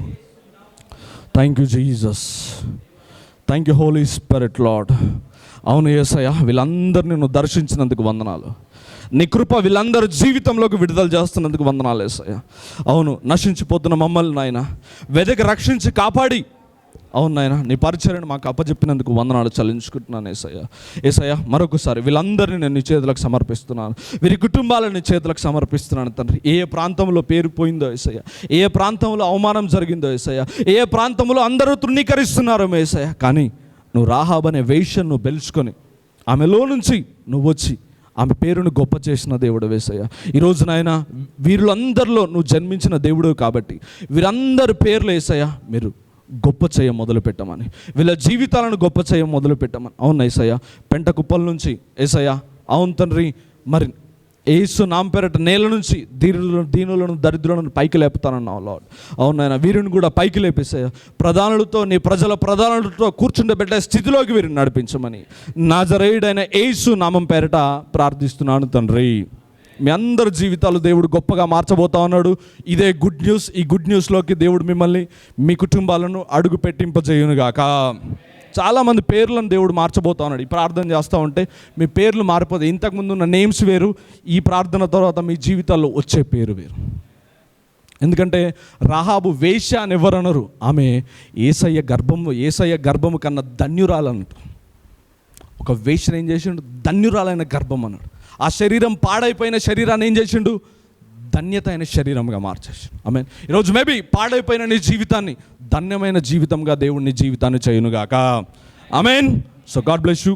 Thank you Jesus, thank you holy spirit lord. అవును యేసయ్య, వీళ్ళందరినీ నువ్వు దర్శించినందుకు వందనాలు. నీ కృప వీళ్ళందరూ జీవితంలోకి విడుదల చేస్తున్నందుకు వందనాలు యేసయ్య. అవును, నశించిపోతున్న మమ్మల్ని నాయన వెదకి రక్షించి కాపాడి, అవును నాయన నీ పరిచర్యను మాకు అప్పచెప్పినందుకు వందనాలు చెల్లించుకుంటున్నాను యేసయ్య. యేసయ్య, మరొకసారి వీళ్ళందరినీ నేను నీ చేతులకు సమర్పిస్తున్నాను, వీరి కుటుంబాలను నీ చేతులకు సమర్పిస్తున్నాను తండ్రి. ఏ ప్రాంతంలో పేరు పోయిందో యేసయ్య, ఏ ప్రాంతంలో అవమానం జరిగిందో యేసయ్య, ఏ ప్రాంతంలో అందరూ తృణీకరిస్తున్నారో యేసయ్య, కానీ నువ్వు రాహాబ్ అనే వేశ్యను నువ్వు పిలుచుకొని ఆమెలో నుంచి నువ్వు వచ్చి ఆమె పేరును గొప్ప చేసిన దేవుడు యేసయ్య. ఈరోజు నాయన వీళ్ళందరిలో నువ్వు జన్మించిన దేవుడు కాబట్టి వీరందరి పేర్లు యేసయ్య మీరు గొప్ప చేయ మొదలు పెట్టమని, వీళ్ళ జీవితాలను గొప్ప చేయ మొదలు పెట్టమని. అవును యేసయ్య, పెంట కుప్పల నుంచి యేసయ్య, అవును తండ్రి, మరి యేసు నామపేరట నేల నుంచి దీనులను దరిద్రులను పైకి లేపుతానన్నావు లార్డ్. అవునాయన, వీరిని కూడా పైకి లేపేసాయ, ప్రధానులతో నీ ప్రజల ప్రధానులతో కూర్చుండబెట్టే స్థితిలోకి వీరిని నడిపించమని నాజరేయుడైన యేసు నామం పేరట ప్రార్థిస్తున్నాను తండ్రి. మీ అందరి జీవితాలు దేవుడు గొప్పగా మార్చబోతా ఉన్నాడు. ఇదే గుడ్ న్యూస్. ఈ గుడ్ న్యూస్లోకి దేవుడు మిమ్మల్ని, మీ కుటుంబాలను అడుగు పెట్టింపజేయునుగాక. చాలామంది పేర్లను దేవుడు మార్చబోతా ఉన్నాడు. ఈ ప్రార్థన చేస్తూ ఉంటే మీ పేర్లు మారిపోతాయి. ఇంతకుముందు ఉన్న నేమ్స్ వేరు, ఈ ప్రార్థన తర్వాత మీ జీవితాల్లో వచ్చే పేరు వేరు. ఎందుకంటే రాహాబు వేశ్య అని ఎవరనరు, ఆమె ఏసయ్య గర్భము కన్నా ధన్యురాలన్నట్టు. ఒక వేశ్యను ఏం చేసిండు? ధన్యురాలైన గర్భం అన్నాడు. ఆ శరీరం పాడైపోయిన శరీరాన్ని ఏం చేసిండు? ధన్యత అయిన శరీరంగా మార్చేసిండు. ఆమేన్. ఈరోజు మేబీ పాడైపోయిన నీ జీవితాన్ని ధన్యమైన జీవితంగా దేవుడు నీ జీవితాన్ని చేయునుగాక. Amen. So God bless you.